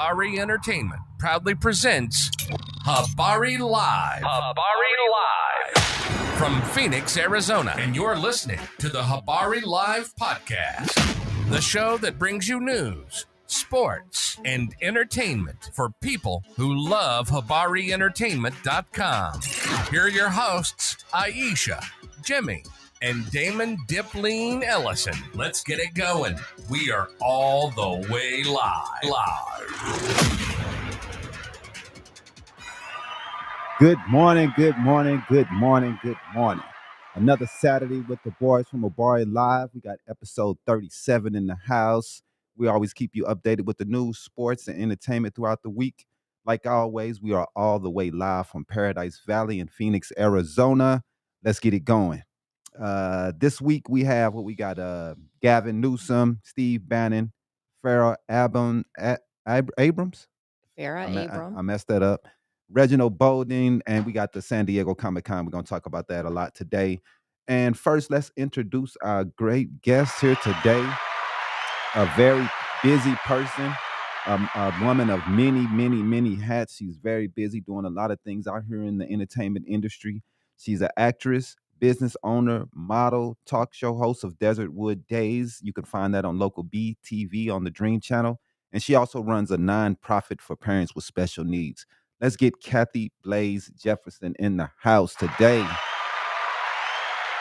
Habari Entertainment proudly presents Habari Live. Habari Live. From Phoenix, Arizona. And you're listening to the Habari Live podcast, the show that brings you news, sports, and entertainment for people who love HabariEntertainment.com. Here are your hosts, Iesha, Jimmy, and Damon Dipleen Ellison. Let's get it going. We are all the way live. Good morning, good morning, good morning, good morning. Another Saturday with the boys from Habari Live. We got episode 37 in the house. We always keep you updated with the news, sports, and entertainment throughout the week. Like always, we are all the way live from Paradise Valley in Phoenix, Arizona. Let's get it going. This week we have what we got: Gavin Newsom, Steve Bannon, Farrah Abrams. Farrah I messed that up. Reginald Bowden, and we got the San Diego Comic-Con. We're going to talk about that a lot today. And first, let's introduce our great guest here today. A very busy person, a woman of many hats. She's very busy doing a lot of things out here in the entertainment industry. She's an actress, business owner, model, talk show host of Desertwood Days. You can find that on local BTV on the Dream Channel. And she also runs a nonprofit for parents with special needs. Let's get Kathy Blaze Jefferson in the house today.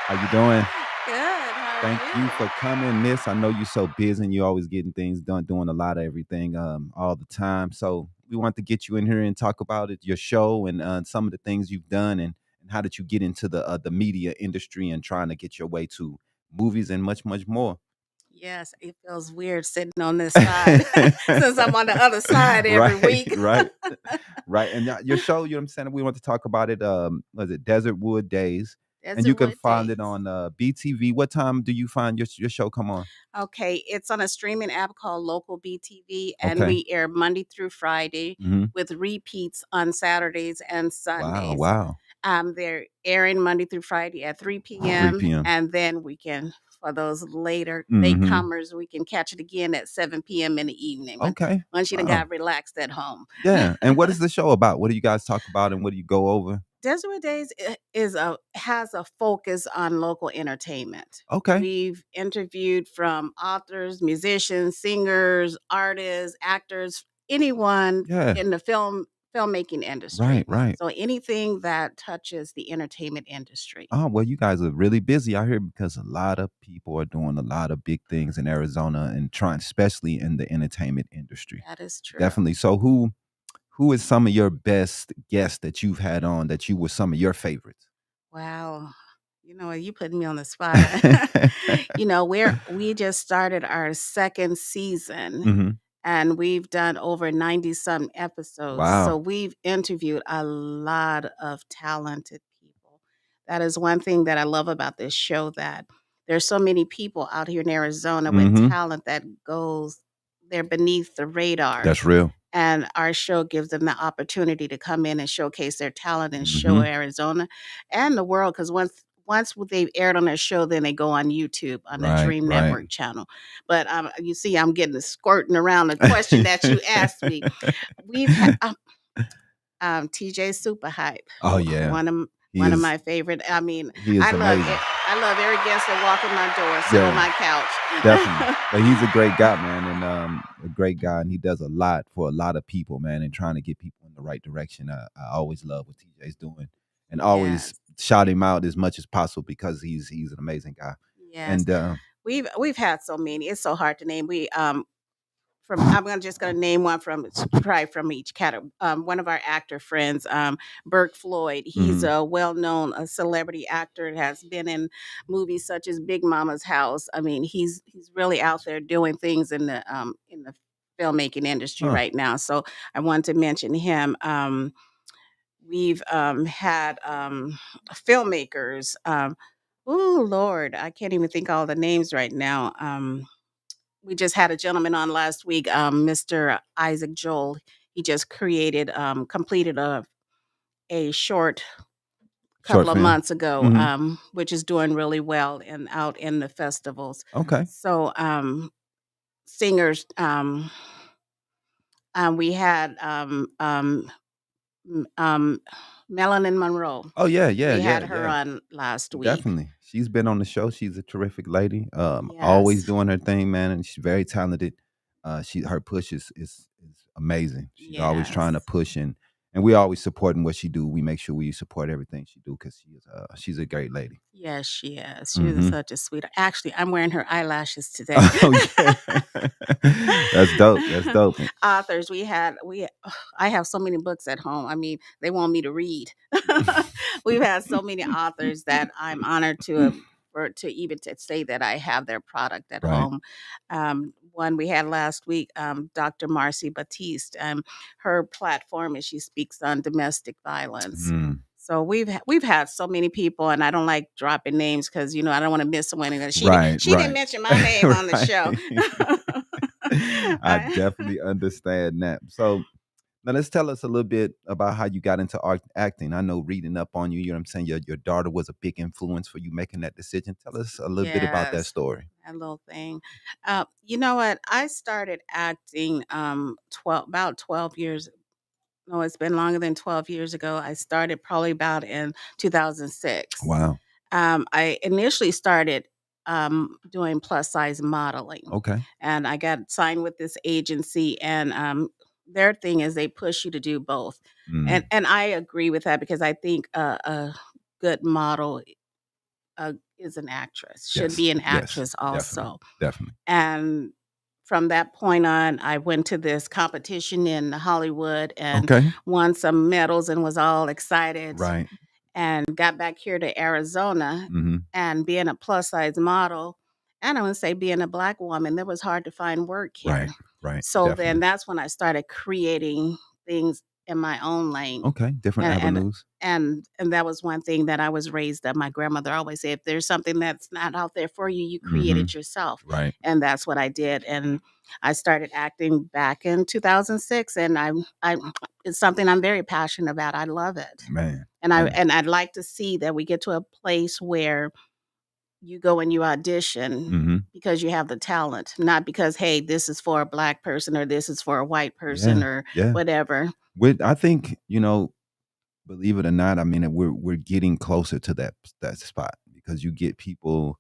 How you doing? Good. Thank you for coming, miss. I know you're so busy and you're always getting things done, doing a lot of everything all the time. So we want to get you in here and talk about it, your show, and some of the things you've done, and how did you get into the media industry and trying to get your way to movies and much more. Yes, it feels weird sitting on this side since I'm on the other side every week. right. And your show, you know what I'm saying? We want to talk about it. Was it Desertwood Days? And you can find it on BTV. What time do you find your show come on? Okay, it's on a streaming app called Local BTV, and we air Monday through Friday with repeats on Saturdays and Sundays. Wow. They're airing Monday through Friday at 3 p.m. And then we can, for those latecomers, we can catch it again at 7 p.m. in the evening. Okay. Once you done got relaxed at home. Yeah. And what is the show about? What do you guys talk about and what do you go over? Desertwood Days has a focus on local entertainment. Okay. We've interviewed from authors, musicians, singers, artists, actors, anyone in the filmmaking industry. Right. So anything that touches the entertainment industry. Oh, well, you guys are really busy out here because a lot of people are doing a lot of big things in Arizona and trying, especially in the entertainment industry. That is true. Definitely. So who is some of your best guests that you've had on that you were some of your favorites? Wow. You putting me on the spot. We just started our second season and we've done over 90-some episodes. Wow. So we've interviewed a lot of talented people. That is one thing that I love about this show, that there's so many people out here in Arizona with talent that they're beneath the radar. That's real. And our show gives them the opportunity to come in and showcase their talent and show Arizona and the world. Because once they've aired on their show, then they go on YouTube on the Dream Network channel. But you see, I'm getting squirting around the question that you asked me. We've had TJ Super Hype. Oh yeah, one of my favorite. I mean, I love every guest that walk in my door, sit on my couch. Definitely. But he's a great guy, man, and a great guy, and he does a lot for a lot of people, man, and trying to get people in the right direction. I always love what TJ's doing, and always shout him out as much as possible because he's an amazing guy. Yes. And we've had so many. It's so hard to name. I'm just going to name one from each category. One of our actor friends, Burke Floyd. He's a well-known celebrity actor and has been in movies such as Big Mama's House. I mean, he's really out there doing things in the filmmaking industry right now. So I wanted to mention him. We've had filmmakers. Oh Lord, I can't even think all the names right now. We just had a gentleman on last week, Mr. Isaac Joel. He just completed a short couple of months ago, which is doing really well and out in the festivals. Okay. So singers, We had Melanin Monroe. Oh yeah, We yeah, had her yeah. on last week. Definitely. She's been on the show. She's a terrific lady. Always Yes. doing her thing, man, and she's very talented. Her push is amazing. She's always trying to Yes. push and we always supporting what she do. We make sure we support everything she do because she's a great lady. Yes, she is. She was Mhm. such a sweet. Actually, I'm wearing her eyelashes today. Oh yeah. That's dope. That's dope. Authors, I have so many books at home. I mean, they want me to read. We've had so many authors that I'm honored to even to say that I have their product at Right. home. One we had last week, Dr. Marcy Batiste. Her platform is she speaks on domestic violence. Mm, So we've had so many people, and I don't like dropping names because I don't want to miss someone. And right, she didn't right. mention my name on the show. Right. I definitely understand that. So now let's tell us a little bit about how you got into acting. I know reading up on you, you know what I'm saying, your daughter was a big influence for you making that decision. Tell us a little bit about that Yes, story. that little thing. You know what? I started acting 12 years. No, it's been longer than 12 years ago. I started probably about in 2006. Wow. I initially started doing plus size modeling, Okay. and I got signed with this agency. And their thing is they push you to do both, Mm, and I agree with that because I think a good model is an actress, should yes. be an Yes. actress Definitely. also. Definitely. And from that point on, I went to this competition in Hollywood and Okay. won some medals and was all excited Right. and got back here to Arizona Mm-hmm. and being a plus size model. And I would say being a Black woman, it was hard to find work here. Right. Right. So then Definitely. that's when I started creating things in my own lane. Okay. Different And and avenues. and that was one thing that I was raised up. My grandmother always said, if there's something that's not out there for you, you create Mm-hmm. it yourself. Right. And that's what I did. And I started acting back in 2006, and I it's something I'm very passionate about. I love it. Man. And Man. I'd like to see that we get to a place where you go and you audition Mm-hmm. because you have the talent, not because, hey, this is for a Black person or this is for a white person Yeah. or Yeah. whatever. I think, believe it or not, I mean, we're getting closer to that spot because you get people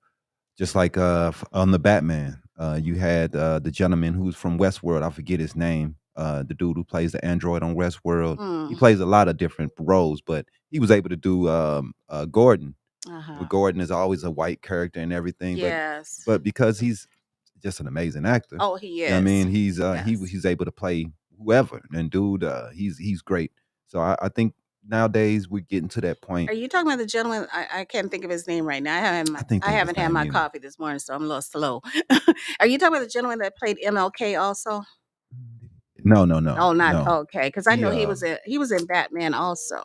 just like on the Batman. You had the gentleman who's from Westworld. I forget his name. The dude who plays the android on Westworld. He Mm, plays a lot of different roles, but he was able to do Gordon. But uh-huh. Gordon is always a white character and everything, Yes. but because he's just an amazing actor, Oh, he you know what I is. mean, Yes. he's able to play whoever. And dude, he's great. So I think nowadays we're getting to that point. Are you talking about the gentleman? I can't think of his name right now. I think I think of his haven't had name my either. coffee this morning, so I'm a little slow. Are you talking about the gentleman that played MLK also? No, no, no, Oh, not no. okay, because I He know he was in Batman also.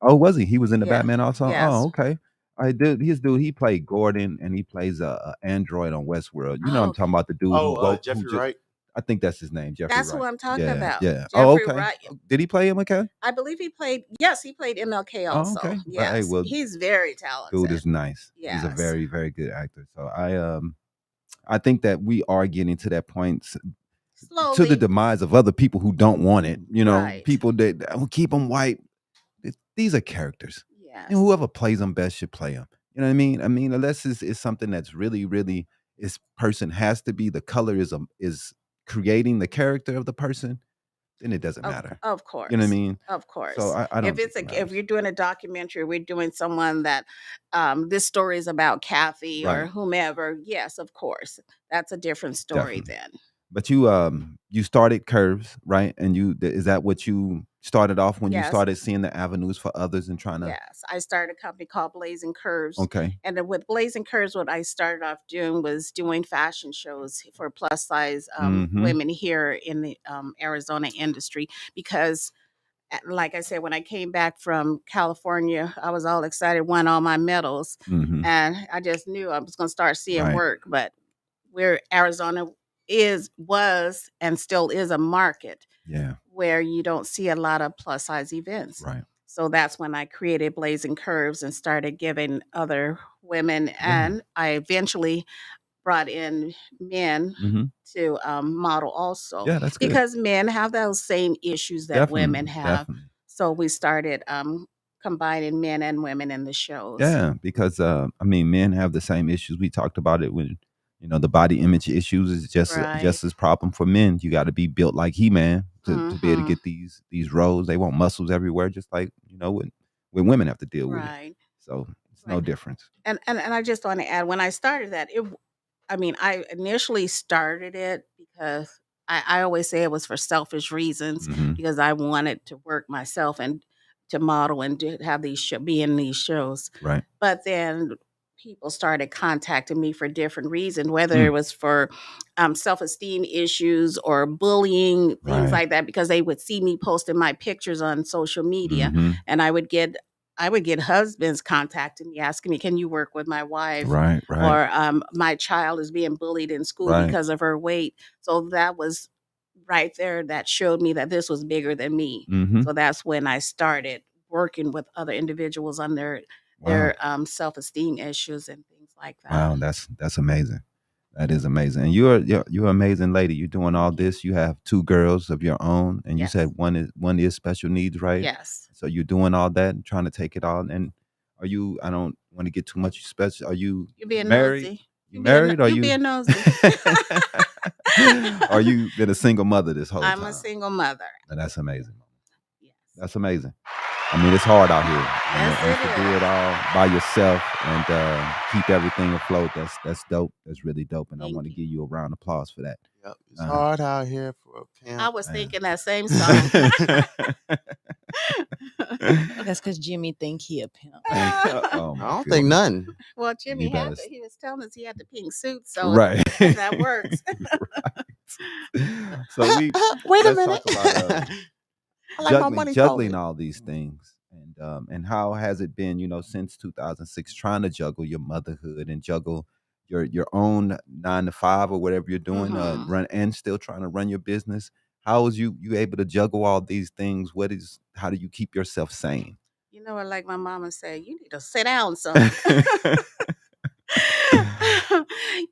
Oh, was he? He was in the Yeah. Batman also? Oh, Yes. okay. I did. His dude, he played Gordon, and he plays a android on Westworld. You know, what Oh, I'm talking okay. about the dude who who Jeffrey just. Wright. I think that's his name, Jeffrey That's who Wright. I'm talking Yeah, about. yeah. Oh, Jeffrey okay. Wright. Did he play him? Okay. I believe he played. Yes, he played MLK Oh, also. okay. Well, hey, Yes, well, he's very dude talented. is nice. He's a Yes. very, very good actor. So I think that we are getting to that point to the Slowly. demise of other people who don't want it. Right. People that will keep them white. These are characters. And Yes. whoever plays them best should play them. You know what I mean? I mean, unless it's something that's really, really, this person has to be the color is creating the character of the person, then it doesn't matter. Of You know what I course. mean? Of So course. I If don't think it's it if matters. you're doing a documentary, we're doing someone that this story is about Kathy or Right. whomever. Yes, of course. That's a different story Definitely. then. But you started Curves, right? And is that what you started off when you Yes. started seeing the avenues for others and trying to Yes. I started a company called Blazing Curves. okay. And then with Blazing Curves, what I started off doing was doing fashion shows for plus size Mm-hmm. women here in the Arizona industry because like I said, when I came back from California, I was all excited, won all my medals, Mm-hmm. and I just knew I was going to start seeing Right. work. But where Arizona was, and still is a market Yeah. where you don't see a lot of plus size events. Right. So that's when I created Blazing Curves and started giving other women, Yeah. and I eventually brought in men Mhm. to model also, Yeah, that's good. because men have those same issues that women Definitely, have. definitely. So we started combining men and women in the shows. Yeah, because I mean, men have the same issues. We talked about it when the body image issues is just Right. as problem for men. You got to be built like He-Man to be able to Mhm. get these roles. They want muscles everywhere, just like when women have to deal with it. Right. So it's no Right. difference. And I just want to add, when I started that, I mean, I initially started it because I always say it was for selfish reasons, Hmm. because I wanted to work myself and to model and to have be in these shows. Right. But then people started contacting me for different reasons, whether it Mm. was for self-esteem issues or bullying, things Right. like that, because they would see me posting my pictures on social media, Hmm. and I would get husbands contacting me, asking me, "Can you work with my wife?" Right. Right. Or "My child is being bullied in school Right. because of her weight." So that was right there that showed me that this was bigger than me. Hmm. So that's when I started working with other individuals on their Wow. self-esteem issues and things like that. Wow. That's amazing. That is amazing. And you're an amazing lady. You're doing all Thank you. this. You have 2 girls of your own, and you Yes. said one is special needs, right? Yes. So you're doing all that and trying to take it all. And are you? I don't want to get too much special. Are you You're being married? nosy. You married? Or You you? being nosy. Are you been a single mother this whole I'm a time? single mother. And that's amazing. Yes. That's amazing. I mean, it's hard out here, Yes, and it to do is. it all by yourself and keep everything afloat. That's dope. That's really dope, and I Thank want to you. give you a round of applause for that. Yep, it's Uh, hard out here for a I pimp. was man. thinking that same song. That's because Jimmy think he a pimp. Oh I my don't think goodness. nothing. Well, Jimmy You better he was telling us he had the pink suit, so right. that works. Right. So Wait a let's minute. talk about I like my money juggling folded. all these things, and how has it been, since 2006, trying to juggle your motherhood and juggle your own 9 to 5 or whatever you're doing, Mhm. run and still trying to run your business. How is you able to juggle all these things? How do you keep yourself sane? You know what? Like my mama said, you need to sit down some.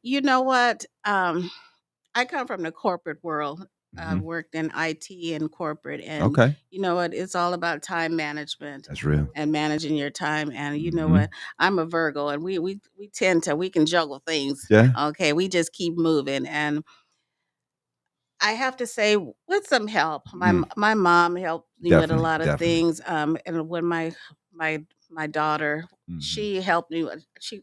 You know what? I come from the corporate world. I've Mhm. worked in IT and corporate, and Okay, you know what? It's all about time management that's real. and managing your time. And you know Hmm. what? I'm a Virgo, and we tend to we can juggle things. Yeah. Okay, we just keep moving, and I have to say, with some help, Mm, my mom helped me with a definitely, lot of definitely. things. And when my daughter, Hmm. she helped me.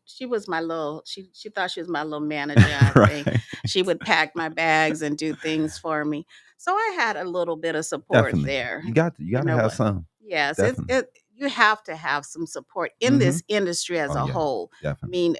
She was my little. She thought she was my little manager. I think Right. she would pack my bags and do things for me. So I had a little bit of support Definitely. there. You You got to know have what? some. Yes, Definitely. you have to have some support in Hmm. this industry as Oh a yeah, whole. definitely.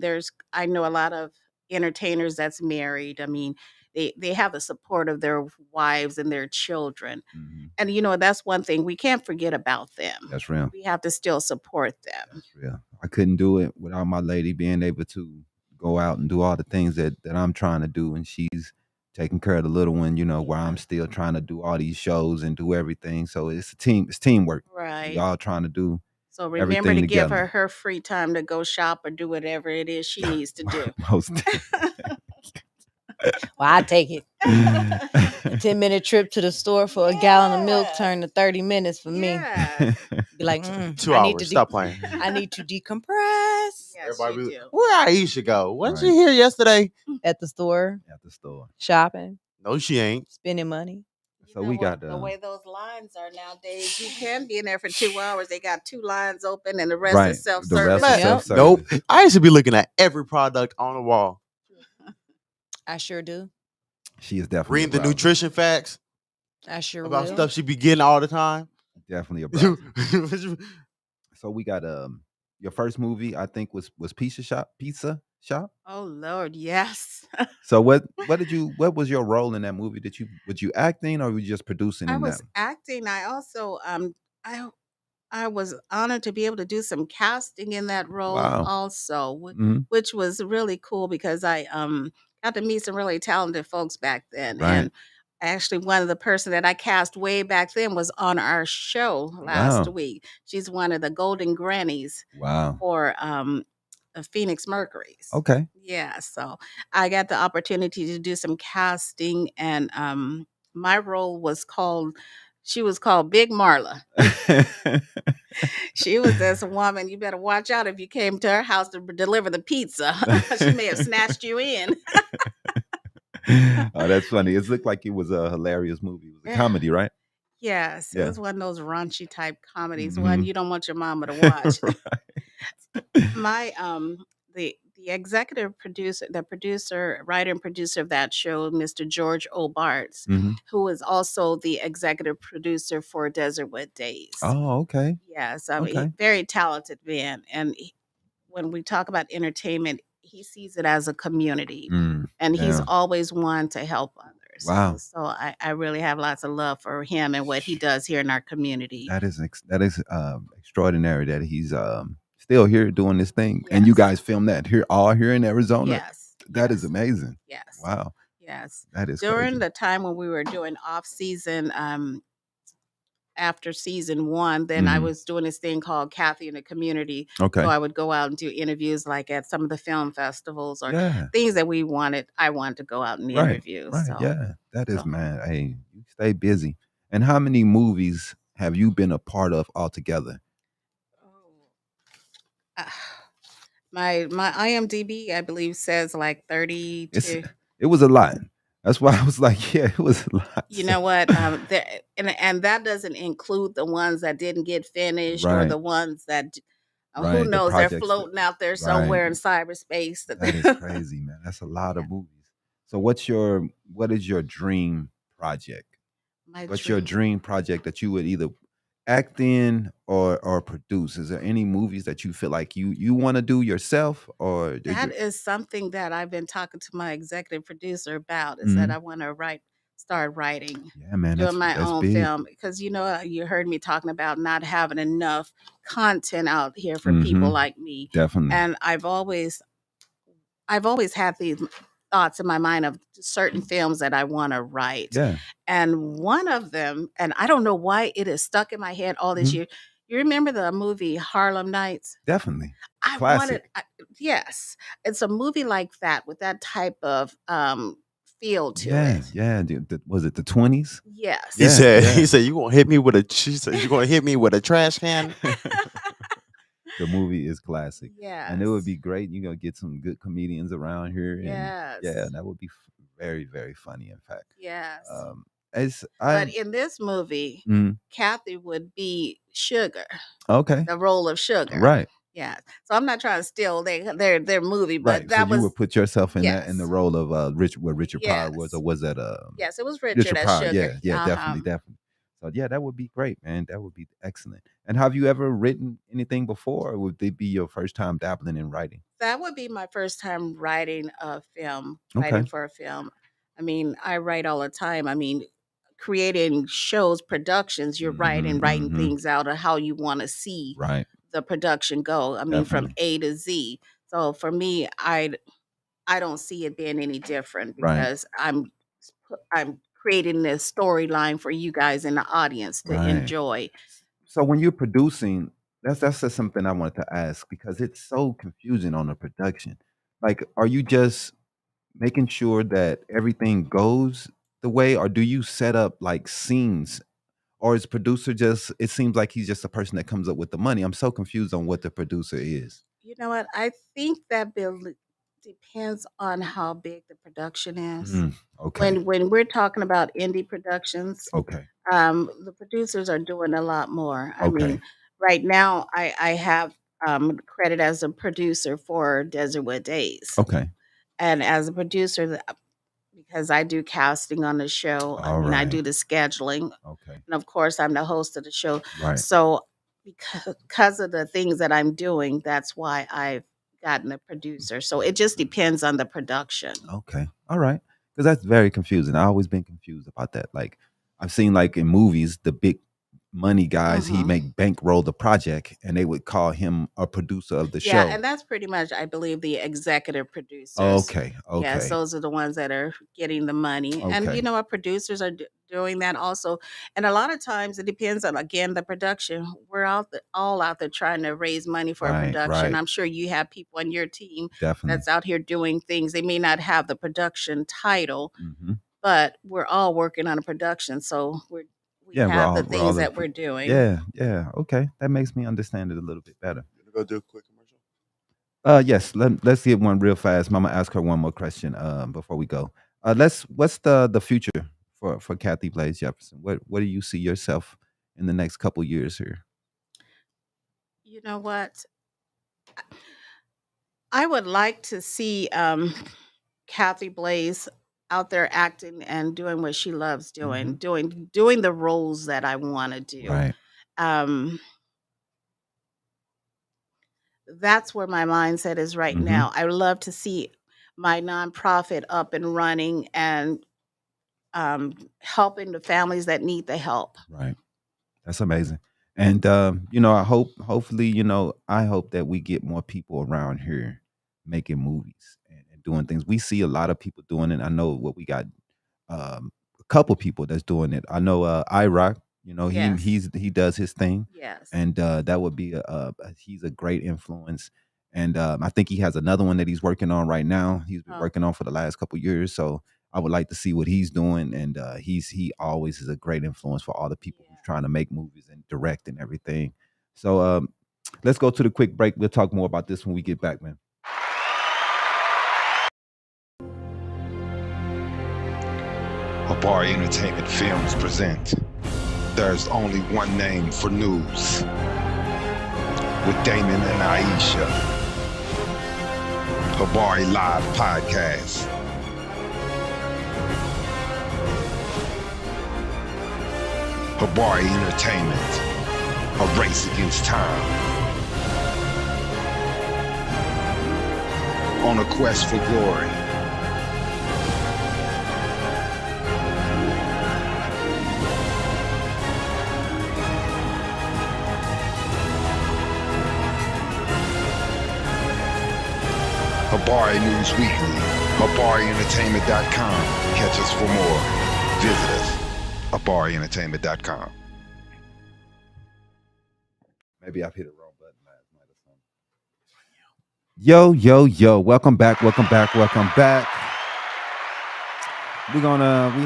There's I know a lot of entertainers that's married. I mean, they have the support of their wives and their children. Hmm. And that's one thing we can't forget about them. That's real. We have to still support them. That's real. I couldn't do it without my lady being able to go out and do all the things that I'm trying to do, and she's taking care of the little one. While I'm Yeah. still trying to do all these shows and do everything. So it's a team. It's teamwork. We Right. all trying to do So remember everything to give together. her free time to go shop or do whatever it is she needs to do. Most. Well, I take it. A 10-minute trip to the store for a gallon of milk Yes. turned to 30 minutes for me. Yes. Be like, 2 I need to hours. Stop playing. I need to decompress Yes, Everybody you be do. where Iesha go? Wasn't she Right. here yesterday? at the store, At the store. shopping, No, she ain't. spending money. You So know we what? got The way those lines are nowadays, you can be in there for 2 hours. They got 2 lines open, and the rest right. is self The rest service. is Yep. self-service. Nope. I used to be looking at every product on the wall, I sure do. She is definitely reading the a browser. nutrition facts I sure about will. stuff she be getting all the time. Definitely a browser. So we got your first movie, I think, was Pizza Shop. Oh Lord, yes. So what was your role in that movie? Was you acting or were you just producing I in that? was acting. I also I I was honored to be able to do some casting in that role Wow. also, Hmm. which was really cool because I got to meet some really talented folks back then. Right. And actually one of the person that I cast way back then was on our show last Wow. week. She's one of the golden grannies Wow. for Phoenix Mercury's. Okay. Yeah, so I got the opportunity to do some casting, and my role was called. She was called Big Marla. She was this woman. You better watch out if you came to her house to deliver the pizza. She may have snatched you in. Oh, that's funny. It looked like it was a hilarious movie. It was a Yeah. comedy, right? Yes, it Yeah. was one of those raunchy type comedies, one Mhm. you don't want your mama to watch. Right. My the executive producer, the producer, writer and producer of that show, Mr. George O'Barts, Mhm. who is also the executive producer for Desertwood Days. Oh, okay. Yes, I mean, Okay. very talented man. And when we talk about entertainment, he sees it as a community, and he's Yeah. always one to help others. Wow. So I really have lots of love for him and what he does here in our community. That is extraordinary that he's still here doing this thing, and you Yes. guys film that here in Arizona. Yes. That is yes, amazing. Yes. Wow, Yes. that is During crazy. the time when we were doing off season, after season one, then I Mhm. was doing this thing called Kathy in the Community. Okay. So I would go out and do interviews like at some of the film festivals or Yeah. things that I wanted to go out and Right. interview. Right. So Yeah. That is, so man. Hey, you stay busy. And how many movies have you been a part of altogether? uh, my IMDb, I believe, says like It's 32. it was a lot. That's why I was like, yeah, it was a lot. You know what? And that doesn't include the ones that didn't get finished or Right. the ones that who Right. The knows, they're projects that- floating out there right. somewhere in cyberspace. That is crazy, man. That's a lot Yeah. of movies. So what is your dream project? My What's your dream. dream project that you would either act in or produce? Is there any movies that you feel like you want to do yourself or did That you? is something that I've been talking to my executive producer about, is that Mhm. I want to start writing, Yeah, man, doing my that's own big. film. Because you heard me talking about not having enough content out here for people Mhm. like me. Definitely. And I've always had these thoughts in my mind of certain films that I want to write. Yeah. And one of them, and I don't know why it is stuck in my head all this Mhm. year. You remember the movie Harlem Nights? Definitely. I Classic. yes, it's a movie like that with that type of feel to Yeah, it. yeah. Was it the 20s? Yes. He Yeah, said, yeah. he said, you gonna hit me with a she said, you gonna hit me with a trash can? The movie is classic. And it would Yes. be great. You're gonna get some good comedians around here. And yeah, Yes. that would be very, very funny, in fact. Yes. It's But in this movie, Mhm. Kathy would be Sugar, Okay. the role of Sugar. Right. Yeah. So I'm not trying to steal their movie, but Right. So that you was would put yourself in yes. the role of Richard Pryor was, Yes. or was that Yes, it was Richard Richard as Pryor? Sugar. Yeah, Uh-huh. definitely. So yeah, that would be great, man. That would be excellent. And have you ever written anything before, or would it be your first time dabbling in writing? That would be my first time writing a film, Okay. writing for a film. I mean, I write all the time. I mean, creating shows, productions, you're writing Mhm. things out of how you want to see Right. the production go. I mean, from Definitely. A to Z. So for me, I don't see it being any different Right. because I'm creating this storyline for you guys in the audience to Right. enjoy. So when you're producing, that's just something I wanted to ask because it's so confusing on the production. Like, are you just making sure that everything goes the way, or do you set up like scenes? Or is producer just, it seems like he's just a person that comes up with the money. I'm so confused on what the producer is. You know what? I think that depends on how big the production is. Okay. When we're talking about indie productions, Okay. the producers are doing a lot more. I Okay. mean, right now I have credit as a producer for Desertwood Days, Okay. and as a producer, because I do casting on the show. I All mean, I do right. the scheduling, Okay. and of course, I'm the host of the show. Right. So, because of the things that I'm doing, that's why I've gotten a producer. So it just depends on the production. Okay. All right. Because that's very confusing. I've always been confused about that. Like, I've seen like in movies, the big money guys. He Mhm. make bankroll the project, and they would call him a producer of the Yeah, show. and that's pretty much, I believe, the executive producers. Okay, Yes, okay, those are the ones that are getting the money. And okay. you know what? Producers are doing that also. And a lot of times it depends on, again, the production. We're all out there trying to raise money for a Right, production. right. I'm sure you have people on your team Definitely. that's out here doing things. They may not have the production title, Mhm. but we're all working on a production. So we Yeah, have the we're all things in that we're doing. Yeah, yeah. Okay, that makes me understand it a little bit better. Go do a quick commercial. Yes. Let's get one real fast. Mama, ask her one more question before we go. What's the future for Kathy Blaze Jefferson? What do you see yourself in the next couple years here? You know what? I would like to see Kathy Blaze out there acting and doing what she loves doing, doing the roles that I want to do. Right. Um, that's where my mindset is right Mhm. now. I would love to see my nonprofit up and running and helping the families that need the help. Right. That's amazing. And hopefully, I hope that we get more people around here making movies and doing things. We see a lot of people doing it. I know what we got a couple people that's doing it. I know IROC, Yes. he does his thing. Yes. And that would be he's a great influence. And I think he has another one that he's working on right now. He's been working on for the last couple years. So I would like to see what he's doing. And he always is a great influence for all the people who's trying to make movies and direct and everything. So let's go to the quick break. We'll talk more about this when we get back, man. Habari Entertainment Films present There's Only One Name for News with Damon and Iesha. Habari Live Podcast. Habari Entertainment, a race against time. On a quest for glory. Habari News Weekly, HabariEntertainment.com. Catch us for more. Visit us, HabariEntertainment.com. Maybe I've hit the wrong button last night or something. Yo. Welcome back. We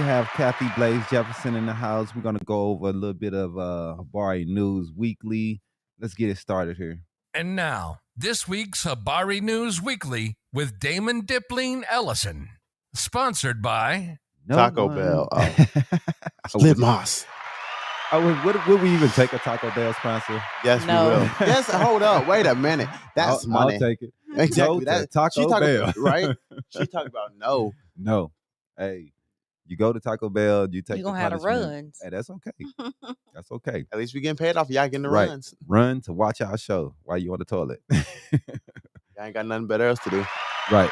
have Kathy Blaze Jefferson in the house. We're gonna go over a little bit of Habari News Weekly. Let's get it started here. And now, this week's Habari News Weekly with Damon Dipling Ellison. Sponsored by Taco Bell. Lip Moss. Would we even take a Taco Bell sponsor? Yes, No. we will. Yes, hold up. Wait a minute. That's money. I'll take it. Exactly. Go to Taco Bell. Right? She talked about no. No. Hey, you go to Taco Bell, you take You're the gonna have the punishment. runs. Hey, that's okay. That's okay. At least we getting paid off. Y'all getting the Right. runs. Run to watch our show while you on the toilet. Y'all ain't got nothing better else to do. Right.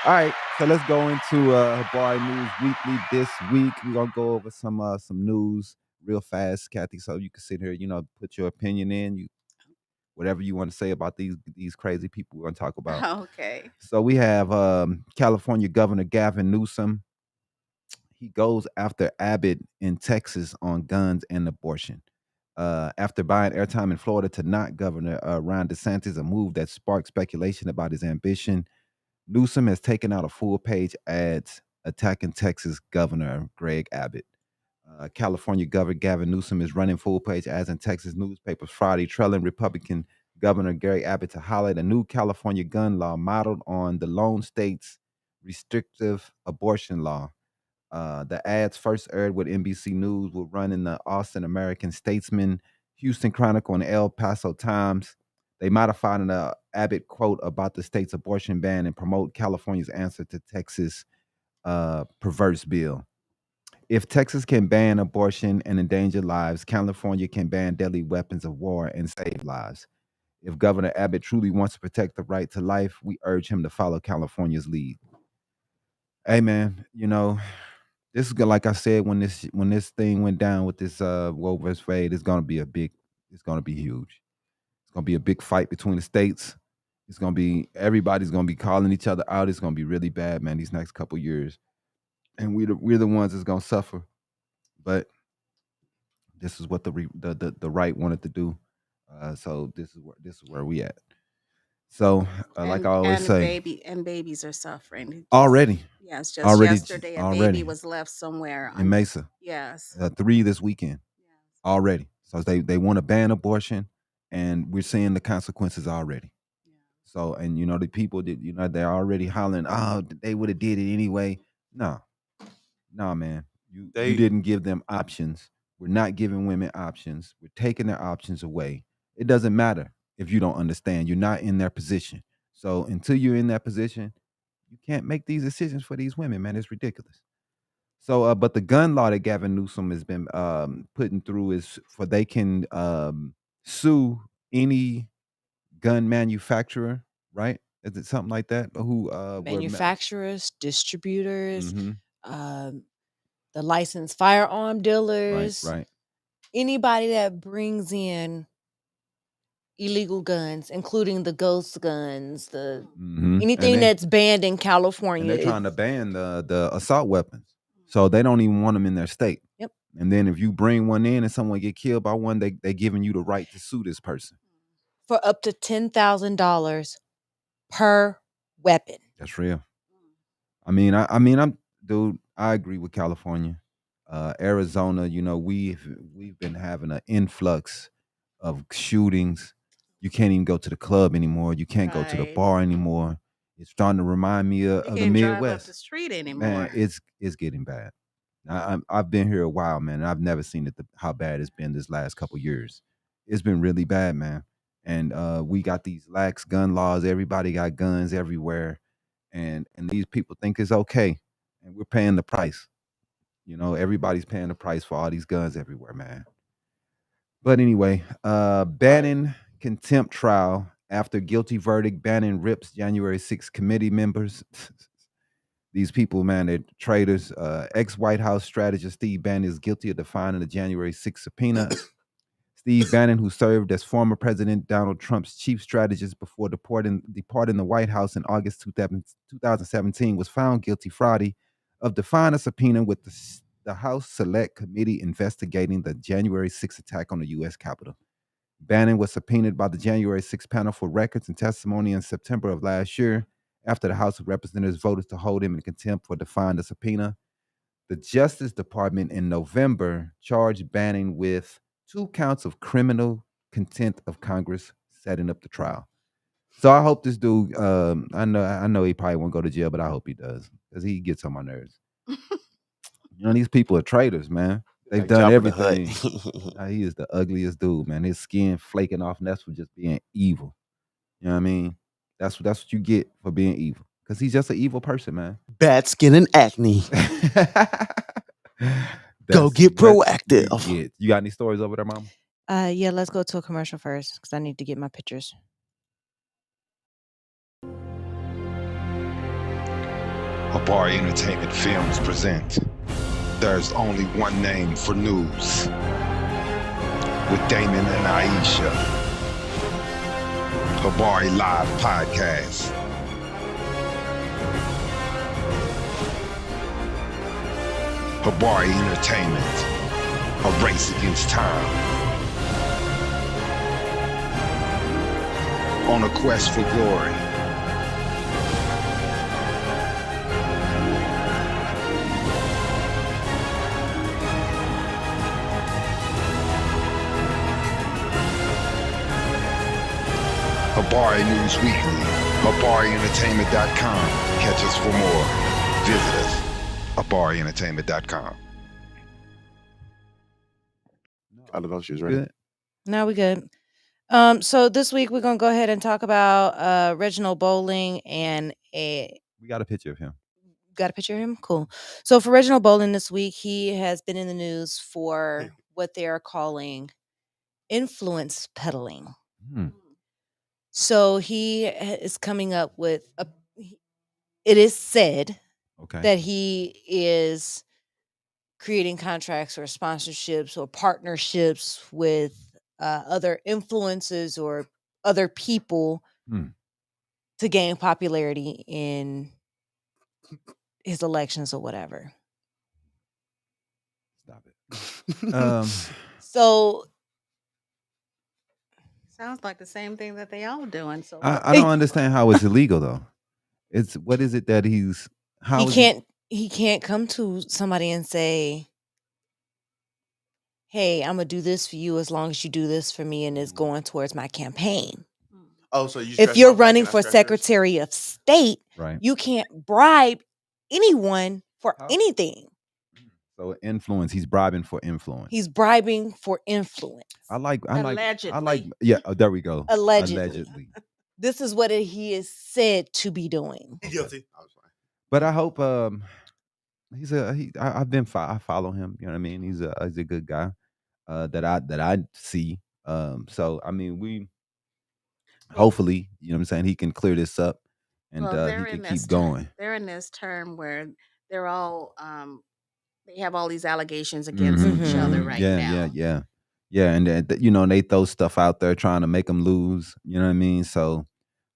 All right. So let's go into Habari News Weekly this week. We're gonna go over some news real fast, Kathy. So you can sit here, put your opinion in. Whatever you want to say about these crazy people we're gonna talk about. Okay. So we have California Governor Gavin Newsom. He goes after Abbott in Texas on guns and abortion. After buying airtime in Florida to not Governor Ron DeSantis, a move that sparked speculation about his ambition, Newsom has taken out a full-page ads attacking Texas Governor Greg Abbott. California Governor Gavin Newsom is running full-page ads in Texas newspapers Friday, trailing Republican Governor Greg Abbott to highlight a new California gun law modeled on the lone state's restrictive abortion law. The ads first aired with NBC News, will run in the Austin American Statesman, Houston Chronicle, and El Paso Times. They modified an Abbott quote about the state's abortion ban and promote California's answer to Texas' perverse bill. If Texas can ban abortion and endanger lives, California can ban deadly weapons of war and save lives. If Governor Abbott truly wants to protect the right to life, we urge him to follow California's lead. Hey, man, this is like I said when this thing went down with this Roe versus Wade, it's gonna be huge. It's gonna be a big fight between the states. It's gonna be everybody's gonna be calling each other out. It's gonna be really bad, man. These next couple years, and we're the ones that's gonna suffer. But this is what the right wanted to do. So this is where we at. So like I always say, babies are suffering. already Yes, just already yesterday, a already baby was left somewhere in Mesa. Yes. 3 this weekend Yes. already. So they want to ban abortion, and we're seeing the consequences already. Yeah. So, and the people that they're already hollering, oh, they would have did it anyway. No, man, you didn't give them options. We're not giving women options. We're taking their options away. It doesn't matter if you don't understand. You're not in their position. So until you're in that position, you can't make these decisions for these women, man. It's ridiculous. So, but the gun law that Gavin Newsom has been putting through is for they can sue any gun manufacturer, right? Is it something like that? Who Manufacturers, distributors, Mhm. the licensed firearm dealers, Right. anybody that brings in illegal guns, including the ghost guns, anything that's banned in California. And they're trying to ban the assault weapons, so they don't even want them in their state. Yep. And then if you bring one in and someone get killed by one, they giving you the right to sue this person for up to $10,000 per weapon. That's real. I'm dude. I agree with California, Arizona. We've been having an influx of shootings. You can't even go to the club anymore. You can't go to the bar anymore. It's starting to remind me of the can't drive up Midwest. the street anymore. Man, it's getting bad. I've been here a while, man, and I've never seen it how bad it's been this last couple years. It's been really bad, man. And we got these lax gun laws. Everybody got guns everywhere, and these people think it's okay, and we're paying the price. Everybody's paying the price for all these guns everywhere, man. But anyway, Bannon contempt trial after guilty verdict. Bannon rips January 6th committee members. These people, man, they're traitors. Ex-White House strategist Steve Bannon is guilty of defying the January 6th subpoena. Steve Bannon, who served as former President Donald Trump's chief strategist before departing the White House in August 2017, was found guilty Friday of defying a subpoena with the House Select Committee investigating the January 6th attack on the U.S. Capitol. Bannon was subpoenaed by the January 6th panel for records and testimony in September of last year after the House of Representatives voted to hold him in contempt for defying the subpoena. The Justice Department in November charged Bannon with 2 counts of criminal contempt of Congress, setting up the trial. So I hope this dude, I know he probably won't go to jail, but I hope he does, because he gets on my nerves. These people are traitors, man. They've done everything. He is the ugliest dude, man. His skin flaking off, and that's for just being evil. You know what I mean? That's what you get for being evil, because he's just an evil person, man. Bad skin and acne. Go get proactive. You got any stories over there, Mama? Yeah, let's go to a commercial first, because I need to get my pictures. Habari Entertainment Films present There's Only One Name for News with Damon and Iesha. Habari Live Podcast. Habari Entertainment, a race against time. On a quest for glory. Habari News Weekly, HabariEntertainment.com. Catch us for more. Visit us, HabariEntertainment.com. I don't know if she was ready. Good. No, we good. So this week we're gonna go ahead and talk about Reginald Bowden and We got a picture of him. Got a picture of him? Cool. So for Reginald Bowden this week, he has been in the news for what they are calling influence peddling. So he is coming up with it is said that he is creating contracts or sponsorships or partnerships with other influences or other people to gain popularity in his elections or whatever. Stop it. So Sounds like the same thing that they all doing. So I don't understand how it's illegal though. It's what is it that he's how he can't come to somebody and say, hey, I'm gonna do this for you as long as you do this for me, and it's going towards my campaign. Oh, so you If you're running for Secretary of State, right? You can't bribe anyone for Oh. anything. So influence, he's bribing for influence. He's bribing for influence. I like Allegedly. yeah, there we go. Allegedly. This is what he is said to be doing. Guilty. But I hope I follow him, you know what I mean? He's a good guy that I see. So I mean, hopefully, you know what I'm saying, he can clear this up and he can keep going. They're in this term where they're all they have all these allegations against each other right now. Yeah, and you know, they throw stuff out there trying to make him lose, you know what I mean? So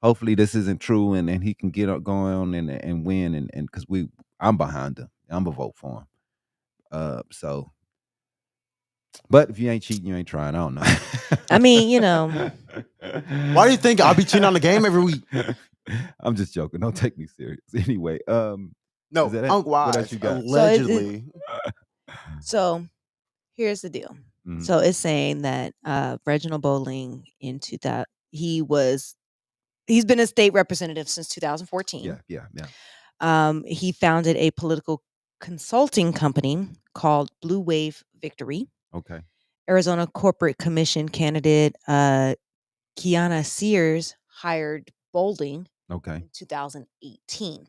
hopefully this isn't true and he can get up going and win and cuz I'm behind him. I'm gonna vote for him. So but if you ain't cheating, you ain't trying. I don't know. I mean, you know. Why do you think I'll be cheating on the game every week? I'm just joking. Don't take me serious. Anyway, no, Unc Wise, what else you got? Allegedly. So here's the deal. Mm-hmm. So it's saying that Reginald Bowden in 2000, he's been a state representative since 2014. Yeah. He founded a political consulting company called Blue Wave Victory. Okay. Arizona Corporate Commission candidate Kiana Sears hired Bowden in 2018.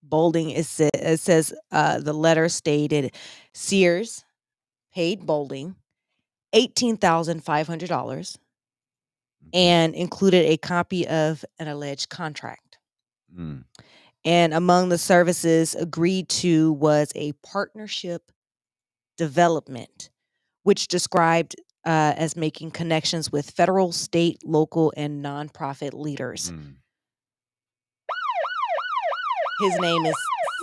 Bowden it says the letter stated Sears paid Bowden $18,500 and included a copy of an alleged contract. And among the services agreed to was a partnership development, which described as making connections with federal, state, local, and nonprofit leaders. His name is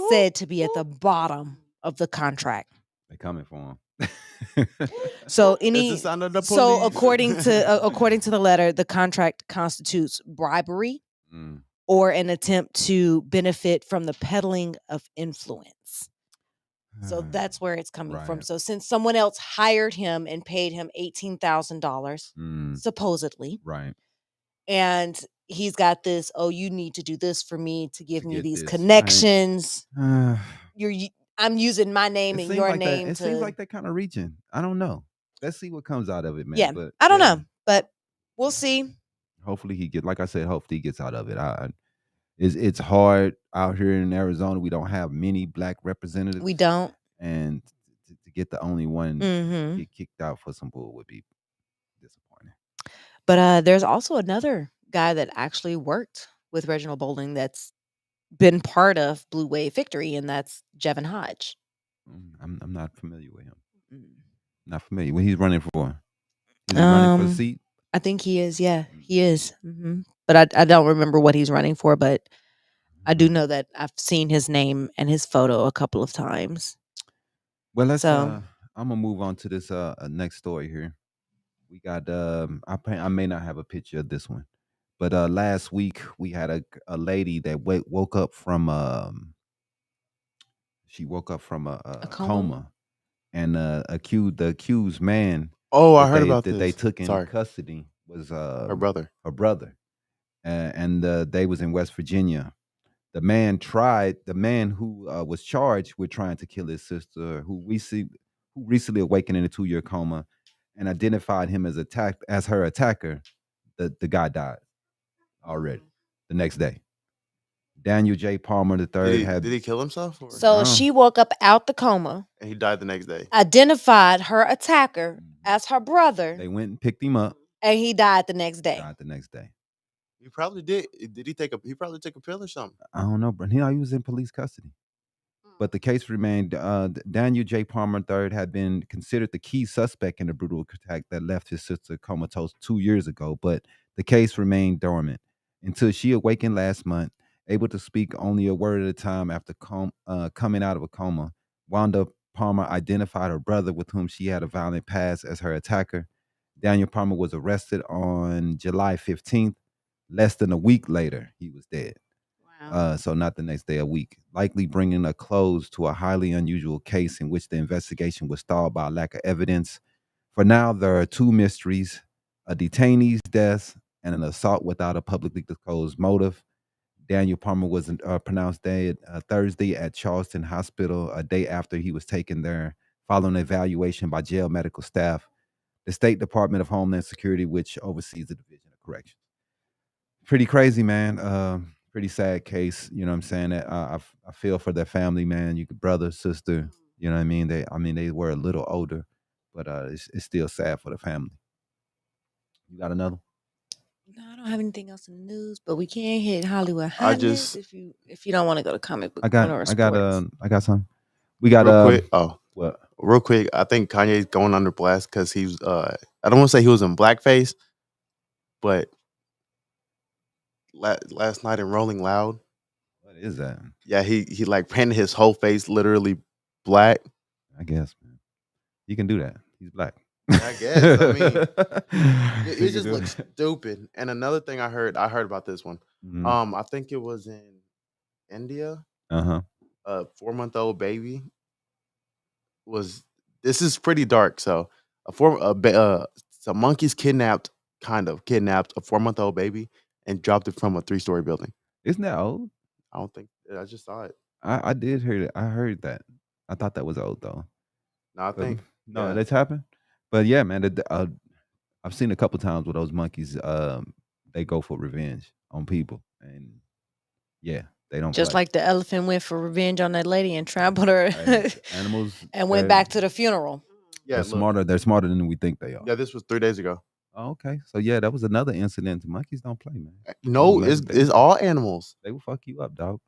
said to be at the bottom of the contract. They're coming for him. So according to the letter, the contract constitutes bribery or an attempt to benefit from the peddling of influence. So that's where it's coming from. So since someone else hired him and paid him $18,000, supposedly, right, and he's got this, you need to do this for me to give me these connections. I'm using my name and your name. It seems like they're kind of reaching. I don't know. Let's see what comes out of it, man. Yeah, but, I don't know, but we'll see. Hopefully he like I said, hopefully he gets out of it. It's hard out here in Arizona. We don't have many black representatives. We don't. And to get the only one get kicked out for some bull would be disappointing. But there's also another guy that actually worked with Reginald Bowden that's been part of Blue Wave Victory, and that's Jevin Hodge. I'm not familiar with him. Not familiar. What he's running for? Is he running for the seat? I think he is. Yeah, he is. But I don't remember what he's running for. But I do know that I've seen his name and his photo a couple of times. Well, let's. I'm gonna move on to this next story here. We got. I may not have a picture of this one, but last week we had a lady that woke up from. She woke up from a coma, and the accused man. Oh, I heard about that this. They took in custody was her brother. Her brother, and they was in West Virginia. The man who was charged with trying to kill his sister, who recently awakened in a 2-year coma, and identified him as her attacker. The guy died already the next day. Daniel J. Palmer III did he kill himself? So she woke up out the coma, and he died the next day. Identified her attacker as her brother. They went and picked him up, and he died the next day. He probably did. Did he take he probably took a pill or something? I don't know, but he was in police custody. but the case remained. Daniel J. Palmer III had been considered the key suspect in the brutal attack that left his sister comatose 2 years ago, but the case remained dormant until she awakened last month, able to speak only a word at a time after coming out of a coma. Wanda Palmer identified her brother, with whom she had a violent past, as her attacker. Daniel Palmer was arrested on July 15th. Less than a week later, he was dead. Wow. So not the next day, a week, likely bringing a close to a highly unusual case in which the investigation was stalled by a lack of evidence. For now, there are two mysteries: a detainee's death and an assault without a publicly disclosed motive. Daniel Palmer was pronounced dead Thursday at Charleston Hospital, a day after he was taken there following an evaluation by jail medical staff. The State Department of Homeland Security, which oversees the Division of Corrections. Pretty crazy, man. Pretty sad case. You know what I'm saying? That I feel for their family, man. You could brother, sister. You know what I mean? They were a little older, but it's still sad for the family. You got another? No, I don't have anything else in the news, but we can hit Hollywood I hotness just if you don't want to go to comic book I corner or got I got sports. I got some. We got real quick. what? Real quick. I think Kanye's going under blast because he's. I don't want to say he was in blackface, but last night in Rolling Loud, What is that? yeah, he like painted his whole face literally black. I guess, man. He can do that. He's black. I guess. I mean, He it can just do looks stupid. And another thing I heard about this one. Mhm. I think it was in India. Uh-huh. A 4-month-old baby was. This is pretty dark. So some monkeys kidnapped a 4-month-old baby and dropped it from a 3-story building. Isn't that old? I don't think. I just saw it. I did hear that. I heard that. I thought that was old though. No, I But think. no, Yeah. that's happened. But yeah, man, I've seen a couple times where those monkeys they go for revenge on people, and yeah, they don't Just play. like the elephant went for revenge on that lady and trampled her And animals and went they're- back to the funeral. Yeah. they're Look. smarter. They're smarter than we think they are. Yeah. This was 3 days ago. Oh, okay, so yeah, that was another incident. Monkeys don't play, man. No, man, it's all animals. They will fuck you up, dog.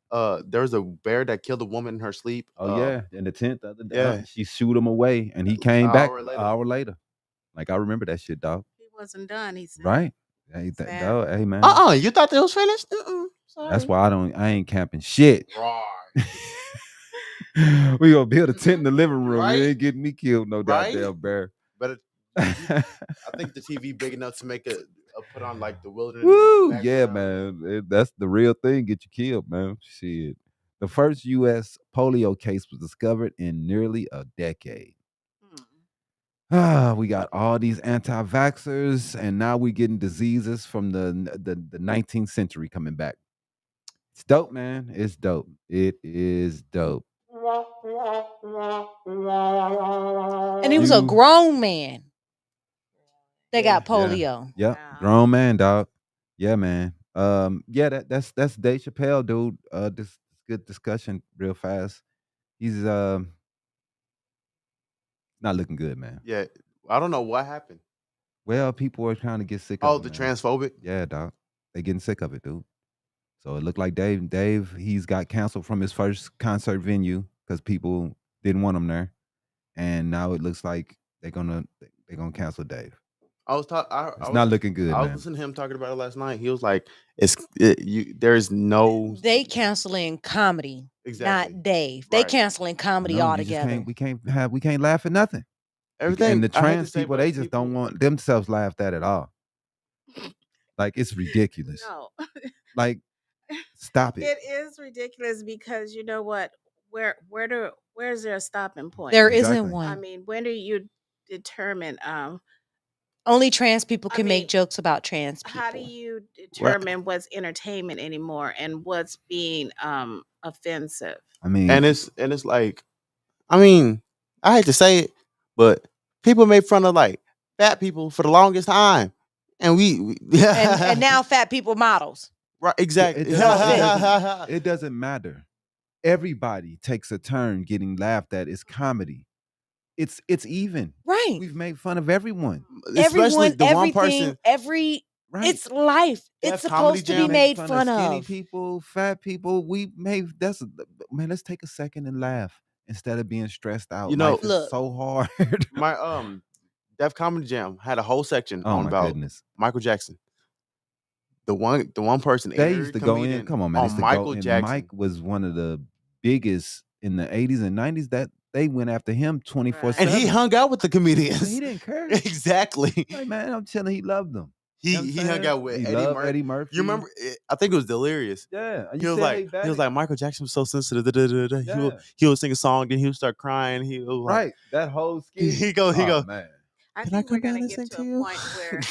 There's a bear that killed a woman in her sleep. Oh yeah, in the tent the other day, yeah. she shoot him away, and he came back an hour later. Like I remember that shit, dog. He wasn't done. He said. Right? Hey, Sad. dog, hey man. You thought that was finished? Sorry. That's why I ain't camping shit. Right. We gonna build a tent in the living room. Right? You ain't getting me killed, no Right? goddamn bear. But I think the TV big enough to make a put on like the wilderness. Woo, yeah, background. man. That's the real thing. Get you killed, man. Shit. The first U.S. polio case was discovered in nearly a decade. We got all these anti-vaxxers, and now we getting diseases from the 19th century coming back. It's dope, man. It's dope. It is dope. And he was a grown man. They got polio. Yep. Wow. Grown man, dog. Yeah, man. Yeah, that's Dave Chappelle, dude. This good discussion real fast. He's not looking good, man. Yeah. I don't know what happened. Well, people are trying to get sick of Oh, it, the man. transphobic? Yeah, dog. They getting sick of it, dude. So it looked like Dave, he's got canceled from his first concert venue because people didn't want him there. And now it looks like they're gonna cancel Dave. It's not looking good, I was man. listening to him talking about it last night. He was like, there's no They canceling comedy, exactly. not Dave. They Right. canceling comedy No, you just altogether. we can't laugh at nothing. Everything. And the I hate to trans say, people, but they just don't want themselves laughed at all. Like it's ridiculous. No. Like, stop it. It is ridiculous because you know what? Where's there a stopping point? There Exactly. isn't one. I mean, when do you determine Only trans people I can mean, make jokes about trans people. how do you determine what's entertainment anymore and what's being offensive? I mean, and it's like, I mean, I hate to say it, but people made fun of like fat people for the longest time, and we and now fat people models. right, exactly. it doesn't matter. Everybody takes a turn getting laughed at. It's comedy. It's even. Right. We've made fun of everyone. Especially Everyone, the one everything, person. every Right. It's life. Def It's Comedy supposed to Jam. be made Make fun skinny of. people, fat people. We made man. Let's take a second and laugh instead of being stressed out. You know- Life is Look. so hard. My Def Comedy Jam had a whole section Oh on my about goodness. Michael Jackson. The one person They every used to go in. comedian Come on, man. They on used to go Michael in. Jackson. Mike was one of the biggest in the 80s and 90s that they went after him 24/7. And he hung out with the comedians. He didn't care. Exactly. Like, man, I'm telling you, he loved them. You know what I'm He hung saying? out with He Eddie loved Murphy. Eddie Murphy. You remember? I think it was Delirious. Yeah. He was like Michael Jackson was so sensitive. Yeah. He would sing a song, then he would start crying. He was like, Right. That whole skit. He go, Oh, man. I Can I think we're come down going and to sing get to to a you? point where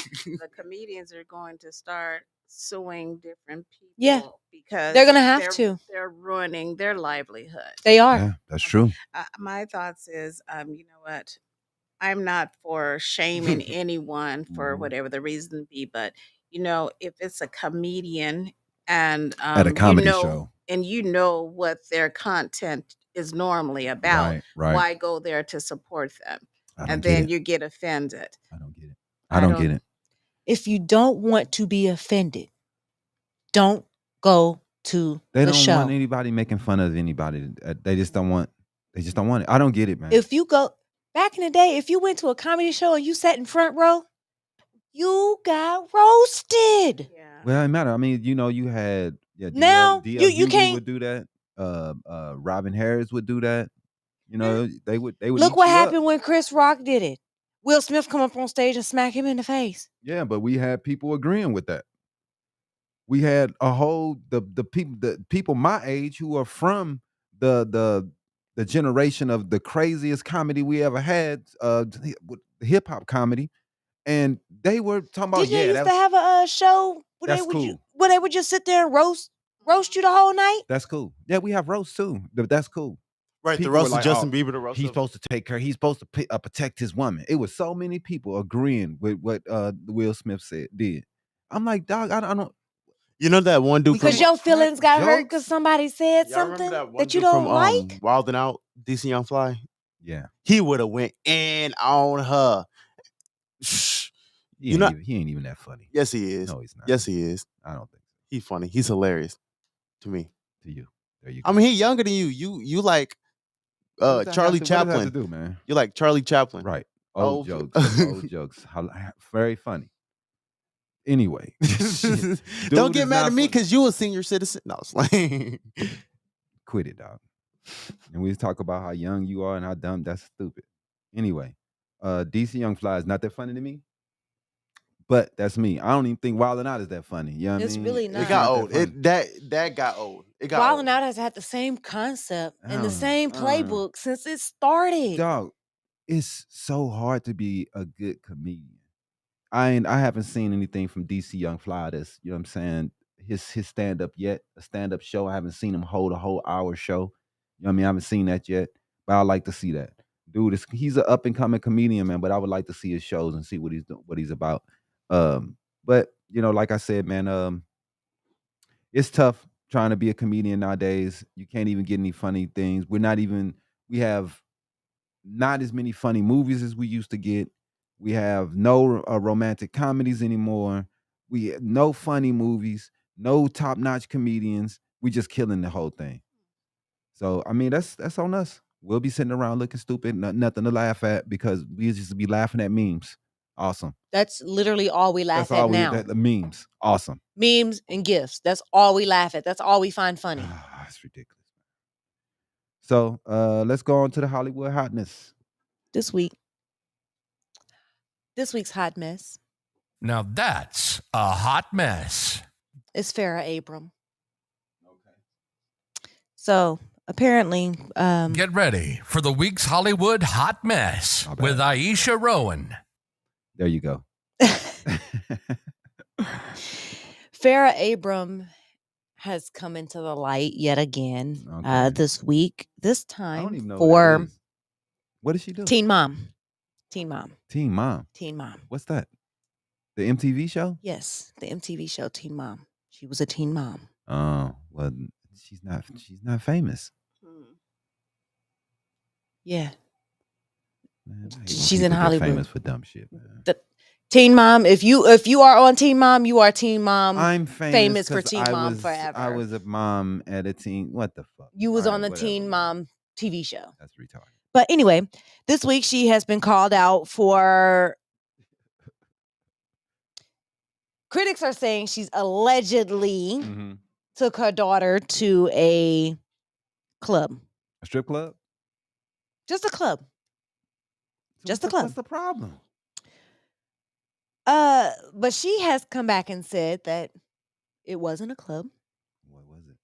the comedians are going to start suing different people. Yeah. Because They're gonna have to. They're ruining their livelihood. They are. Yeah, that's true. My thoughts is, you know what? I'm not for shaming anyone for Mhm. whatever the reason be, but you know, if it's a comedian and At a comedy you know, show. and you know what their content is normally about, Right. why go there to support them? I don't And get then it. you get offended. I don't get it. I I don't don't- get it. If you don't want to be offended, don't go to They the don't show. want anybody making fun of anybody. They just don't want. They just don't want it. I don't get it, man. If you go back in the day, if you went to a comedy show and you sat in front row, you got roasted. Yeah. Well, it doesn't matter. I mean, you know, you had Now, DL you Hughley can't- would do that. Robin Harris would do that. You know, they would. Look eat what you up. happened when Chris Rock did it. Will Smith come up on stage and smack him in the face. Yeah, but we had people agreeing with that. We had a whole the people my age who are from the generation of the craziest comedy we ever had, hip hop comedy, and they were talking about Didn't they used to have a show where That's cool. where they would just sit there and roast you the whole night? that's cool. Yeah, we have roast too. That's cool. right, the People were roast of like, Justin oh, Bieber, the roast He's of supposed to take care. He's supposed to protect his woman. It was so many people agreeing with what Will Smith did. I'm like, dog, I don't. You know that one dude Because from your feelings got hurt jokes? because somebody said y'all remember something that, one that you dude don't from, like? Wild 'N Out, DC Young Fly? Yeah, He would have went in on her. he ain't even that funny. Yes, he is. No, he's not. Yes, he is. I don't think so. He's funny. He's hilarious to me. To you, there you go. I mean, he's younger than you. You like What does that have Charlie to- what does that have Chaplin. to do, man. You like Charlie Chaplin. Right. Oh. Old jokes. Old jokes. Very funny. Anyway, shit. Don't Dude get is mad not at me funny. because you a senior citizen. No, it's like Quit it, dog. And we talk about how young you are and how dumb. That's stupid. Anyway, DC Young Fly is not that funny to me, but that's me. I don't even think Wild 'N Out is that funny. You know what It's I mean? really it not. got that old. funny. That got old. It got Wild old. 'N Out has had the same concept and the Oh, same oh. playbook since it started. Dog, it's so hard to be a good comedian. I haven't seen anything from DC Young Fly that's, you know what I'm saying, his stand up yet, a stand up show. I haven't seen him hold a whole hour show. You know what I mean? I haven't seen that yet, but I'd like to see that. Dude, he's an up and coming comedian, man, but I would like to see his shows and see what he's doing, what he's about. But you know, like I said, man, it's tough trying to be a comedian nowadays. You can't even get any funny things. We have not as many funny movies as we used to get. We have no romantic comedies anymore. We no funny movies, no top-notch comedians. We just killing the whole thing. So I mean, that's on us. We'll be sitting around looking stupid, nothing to laugh at because we just be laughing at memes. Awesome. That's literally all we laugh That's all at now. the memes. Awesome. Memes and gifts. That's all we laugh at. That's all we find funny. That's ridiculous. So let's go on to the Hollywood hotness. This week's hot mess Now that's a hot mess. is Farrah Abram. So apparently, Get ready for the week's Hollywood hot mess My bad. with Iesha Rowan. There you go. Farrah Abram has come into the light yet again Okay. this week. This I time don't even know for what that is. What does she do? Teen Mom. Teen Mom. Teen Mom. Teen Mom. What's that? The MTV show? Yes, the MTV show Teen Mom. She was a teen mom. Oh, well, she's not famous. Yeah. Man, I hate when She's in people get Hollywood. famous for dumb shit, man. Teen Mom. If you are on Teen Mom, you are Teen Mom. I'm famous for 'cause Teen Mom forever. I was a mom at a teen. What the fuck? You was All on the right, whatever, Teen man. Mom TV show. That's retarded. But anyway, this week she has been called out for. Critics are saying she's allegedly Mhm. took her daughter to a club. A strip club? Just a club. So Just a club. What's the problem? But she has come back and said that it wasn't a club, What was it?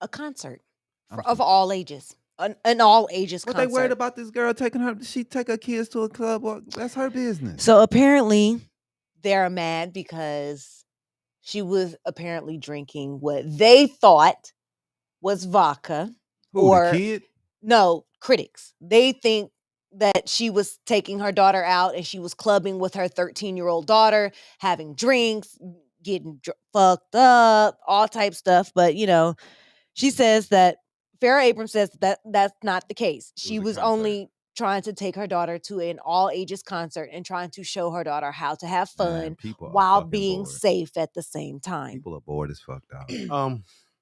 a concert I'm of so- all ages. An all ages What concert. they worried about this girl taking her? She take her kids to a club? Well, that's her business. So apparently they're mad because she was apparently drinking what they thought was vodka. Who, or the kid? No, critics. They think that she was taking her daughter out and she was clubbing with her 13-year-old daughter, having drinks, getting fucked up, all type stuff. But, she says that Farrah Abrams says that that's not the case. She was a was concert. only trying to take her daughter to an all ages concert and trying to show her daughter how to have fun Man, people are while fucking being bored. safe at the same time. People are bored as fuck, dog.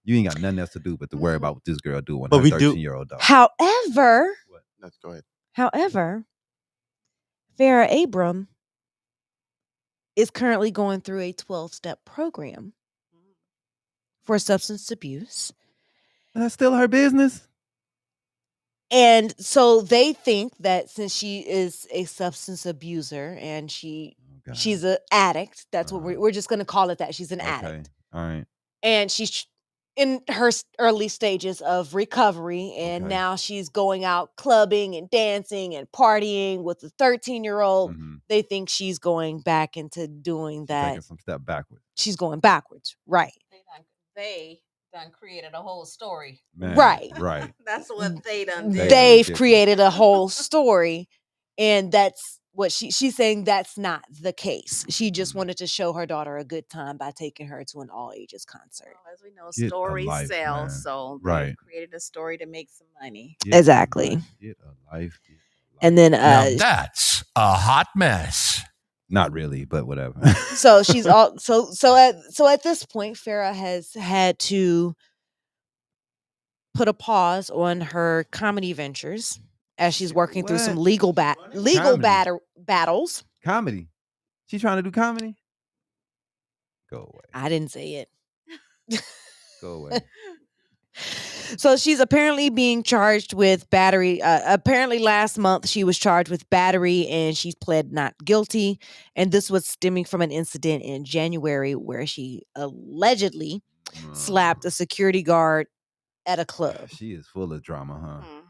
You ain't got nothing else to do but to worry about what this girl doing. But Her we do- 13-year-old dog. However, Let's go ahead. Farrah Abrams is currently going through a 12-step program for substance abuse. That's still her business. And so they think that since she is a substance abuser and she's an addict, that's what we're just going to call it that. She's an addict. All right. And she's in her early stages of recovery, and Okay. now she's going out clubbing and dancing and partying with a 13-year-old. Mhm. They think she's going back into doing that. Taking some step backwards. She's going backwards, right? They done created a whole story. Man, Right. Right. That's what they done did. They've ridiculous. created a whole story, and that's what she's saying. That's not the case. She just wanted to show her daughter a good time by taking her to an all ages concert. Well, as we know, Get a stories life, sell, man. so they Right. created a story to make some money. Get a Exactly. life, Get a life. And then Now that's a hot mess. Not really, but whatever. so she's all so at this point, Farrah has had to put a pause on her comedy ventures as she's working through some What? legal Comedy? battles. Comedy. She trying to do comedy? Go away. I didn't say it. Go away. So she's apparently being charged with battery. Apparently last month she was charged with battery and she's pled not guilty. And this was stemming from an incident in January where she allegedly slapped a security guard at a club. She is full of drama, huh? Hmm.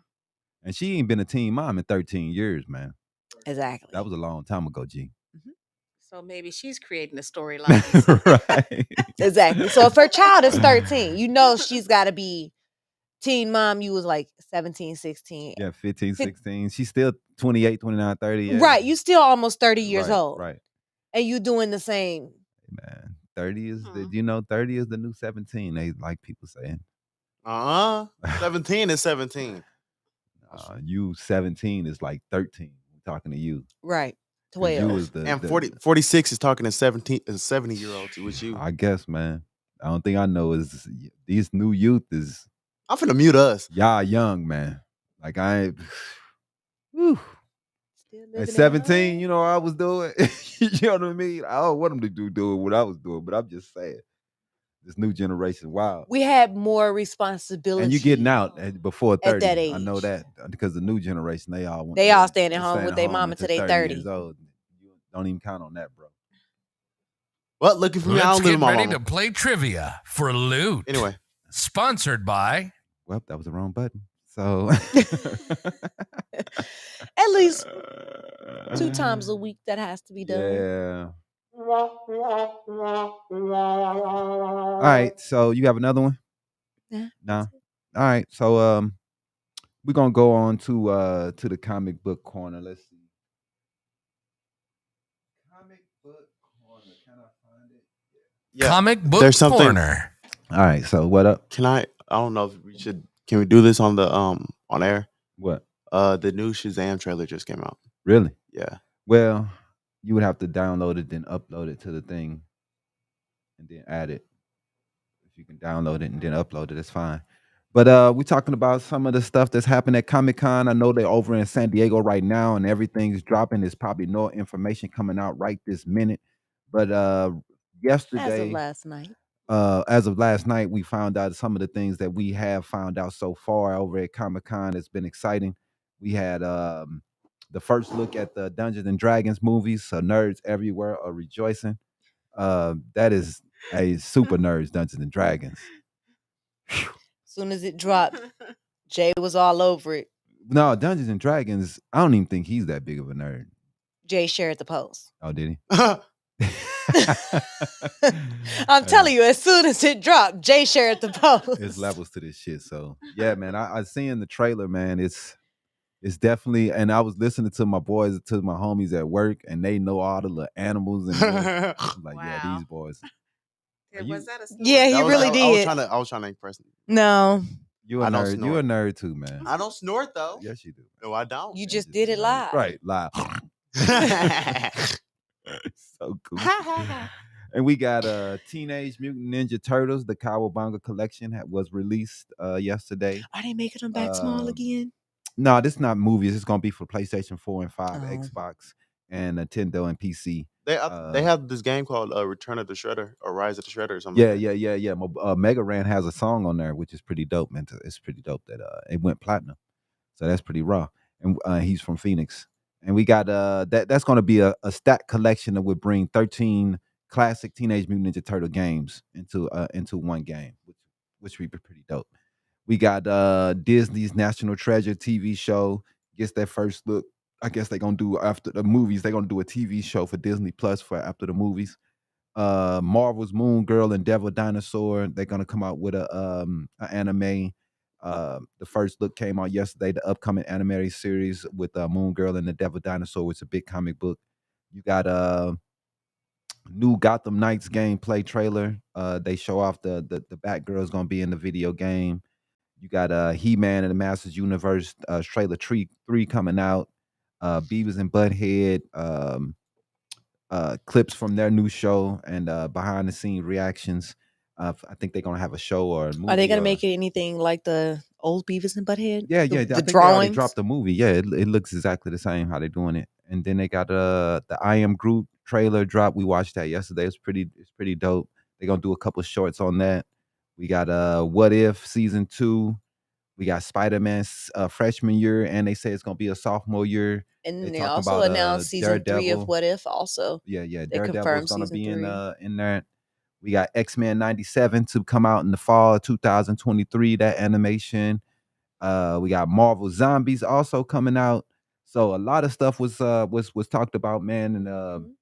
And she ain't been a teen mom in 13 years, man. Exactly. That was a long time ago, G. So maybe she's creating a storyline. Right. Exactly. So if her child is 13, she's got to be teen mom. You was like 17, 16. Yeah, 15, 16. She's still 28, 29, 30. Yeah. Right. You still almost 30 years Right, old. Right. And you doing the same. Man, 30 is Mhm. 30 is the new 17. They like people saying. 17 is 17. You 17 is like 13. I'm talking to you. Right. 'Cause you 12. was And 46 is talking to 70-year-olds with you. I guess, man. I don't think I know is these new youth is I'm finna mute us. y'all young, man. Like I ain't whew. Still living At in 17, the you know what I was doing? You know what I mean? I don't want them to do doing what I was doing, but I'm just saying. This new generation, wow. We had more responsibility. And you getting out before 30. that I know age. that because the new generation, they all staying at home with their mama till they 30. years old. You don't even count on that, bro. Well, looking for me, I Let's don't live get with my ready mama. to play trivia for loot. Anyway, Sponsored by Well, that was the wrong button. So At least 2 times a week that has to be done. Yeah. All right. So you have another one? Yeah. No. All right. So we're gonna go on to the comic book corner. Let's see. Comic book corner. Can I find it? yeah. Comic Book there's something- Corner. All right. So what up? I don't know if we should. Can we do this on the on air? What? The new Shazam trailer just came out. Really? Yeah. Well, You would have to download it, then upload it to the thing, and then add it. If you can download it and then upload it, it's fine. But we're talking about some of the stuff that's happened at Comic-Con. I know they're over in San Diego right now, and everything's dropping. There's probably no information coming out right this minute. But As of yesterday, last night. as of last night, we found out some of the things that we have found out so far over at Comic-Con. It's been exciting. We had the first look at the Dungeons and Dragons movies, so nerds everywhere are rejoicing. That is a super nerds Dungeons and Dragons. As soon as it dropped, Jay was all over it. No, Dungeons and Dragons, I don't even think he's that big of a nerd. Jay shared the post. Oh, did he? I'm telling you, as soon as it dropped, Jay shared the post. There's levels to this shit. So yeah, man, I seen the trailer, man. It's definitely, and I was listening to my boys, to my homies at work, and they know all the little animals, and I was like, yeah, Wow. these boys. Was that a snort? Yeah, he really did. I was trying to impress him. No, You a I don't nerd. You a snort. nerd too, man. I don't snort though. Yes, you do. No, I don't. you Man, just did it nerd. live. Right, live. So cool. And we got Teenage Mutant Ninja Turtles. The Cowabunga collection was released yesterday. Are they making them back small again? No, this is not movies. It's gonna be for PlayStation 4 and 5, Oh. Xbox, and Nintendo and PC. They have this game called Return of the Shredder or Rise of the Shredder or something. Yeah, like that. yeah. Mega Ran has a song on there, which is pretty dope, man. It's pretty dope that it went platinum. So that's pretty raw. And he's from Phoenix. And we got that's gonna be a stack collection that would bring 13 classic Teenage Mutant Ninja Turtle games into one game, which would be pretty dope. We got Disney's National Treasure TV show gets their first look. I guess they're gonna do after the movies. They're gonna do a TV show for Disney Plus for after the movies. Marvel's Moon Girl and Devil Dinosaur. They're gonna come out with an anime. The first look came out yesterday. The upcoming animated series with Moon Girl and the Devil Dinosaur, which is a big comic book. You got new Gotham Knights gameplay trailer. They show off the Batgirl's gonna be in the video game. You got He-Man and the Masters Universe trailer 3 coming out. Beavis and Butthead clips from their new show and behind the scene reactions. I think they're gonna have a show or a movie. Are they gonna make it anything like the old Beavis and Butthead? Yeah, the, I the think they already drawings. dropped the movie. Yeah, it looks exactly the same how they're doing it. And then they got the I Am Groot trailer drop. We watched that yesterday. It's pretty dope. They're gonna do a couple shorts on that. We got What If season 2. We got Spider-Man's freshman year, and they say it's gonna be a sophomore year. And They they talk also about, announced season 3 Daredevil. of What If also. Yeah, They Daredevil's confirmed gonna season be 3. in there. We got X-Men 97 to come out in the fall of 2023. That animation. We got Marvel Zombies also coming out. So a lot of stuff was talked about, man, and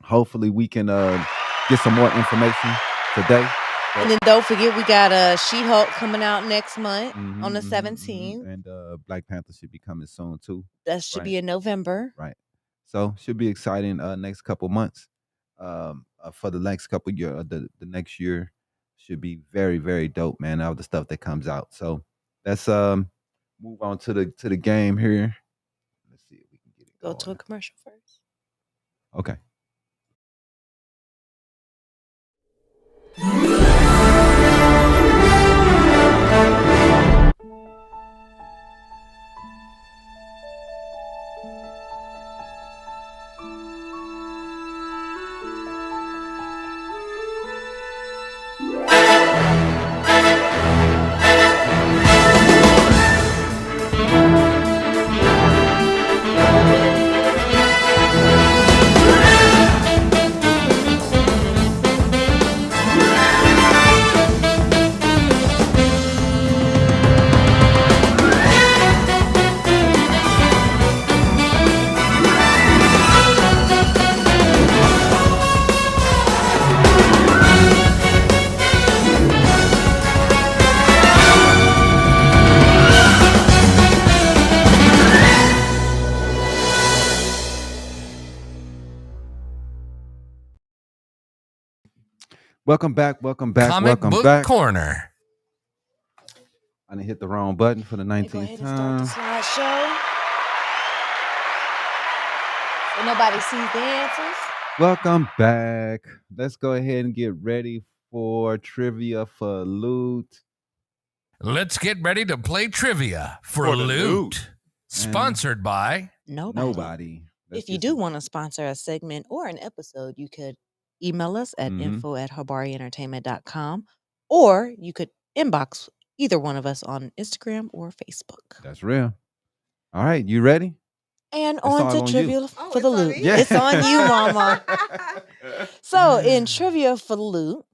hopefully we can get some more information today. And then don't forget we got She-Hulk coming out next month on the 17th. And Black Panther should be coming soon too. That should Right. be in November. Right. So should be exciting next couple months. For the next couple year, the next year should be very, very dope, man. All the stuff that comes out. So let's move on to the game here. Let's see if we can get it Go going. to a commercial first. Okay. Welcome back. Comic Book Corner. I didn't hit the wrong button for the Go ahead 19th and start the time. slideshow. So And nobody sees the answers. Welcome back. Let's go ahead and get ready for trivia for loot. Let's get ready to play trivia for For the loot. loot. Sponsored by Nobody. Let's If you get do some- want to sponsor a segment or an episode, you could email us at Mhm. info@habarientertainment.com, or you could inbox either one of us on Instagram or Facebook. That's real. All right, you ready? And all on to on you. trivia Oh, for the it's on loot. me? Yeah. It's on you, mama. So in trivia for the loot,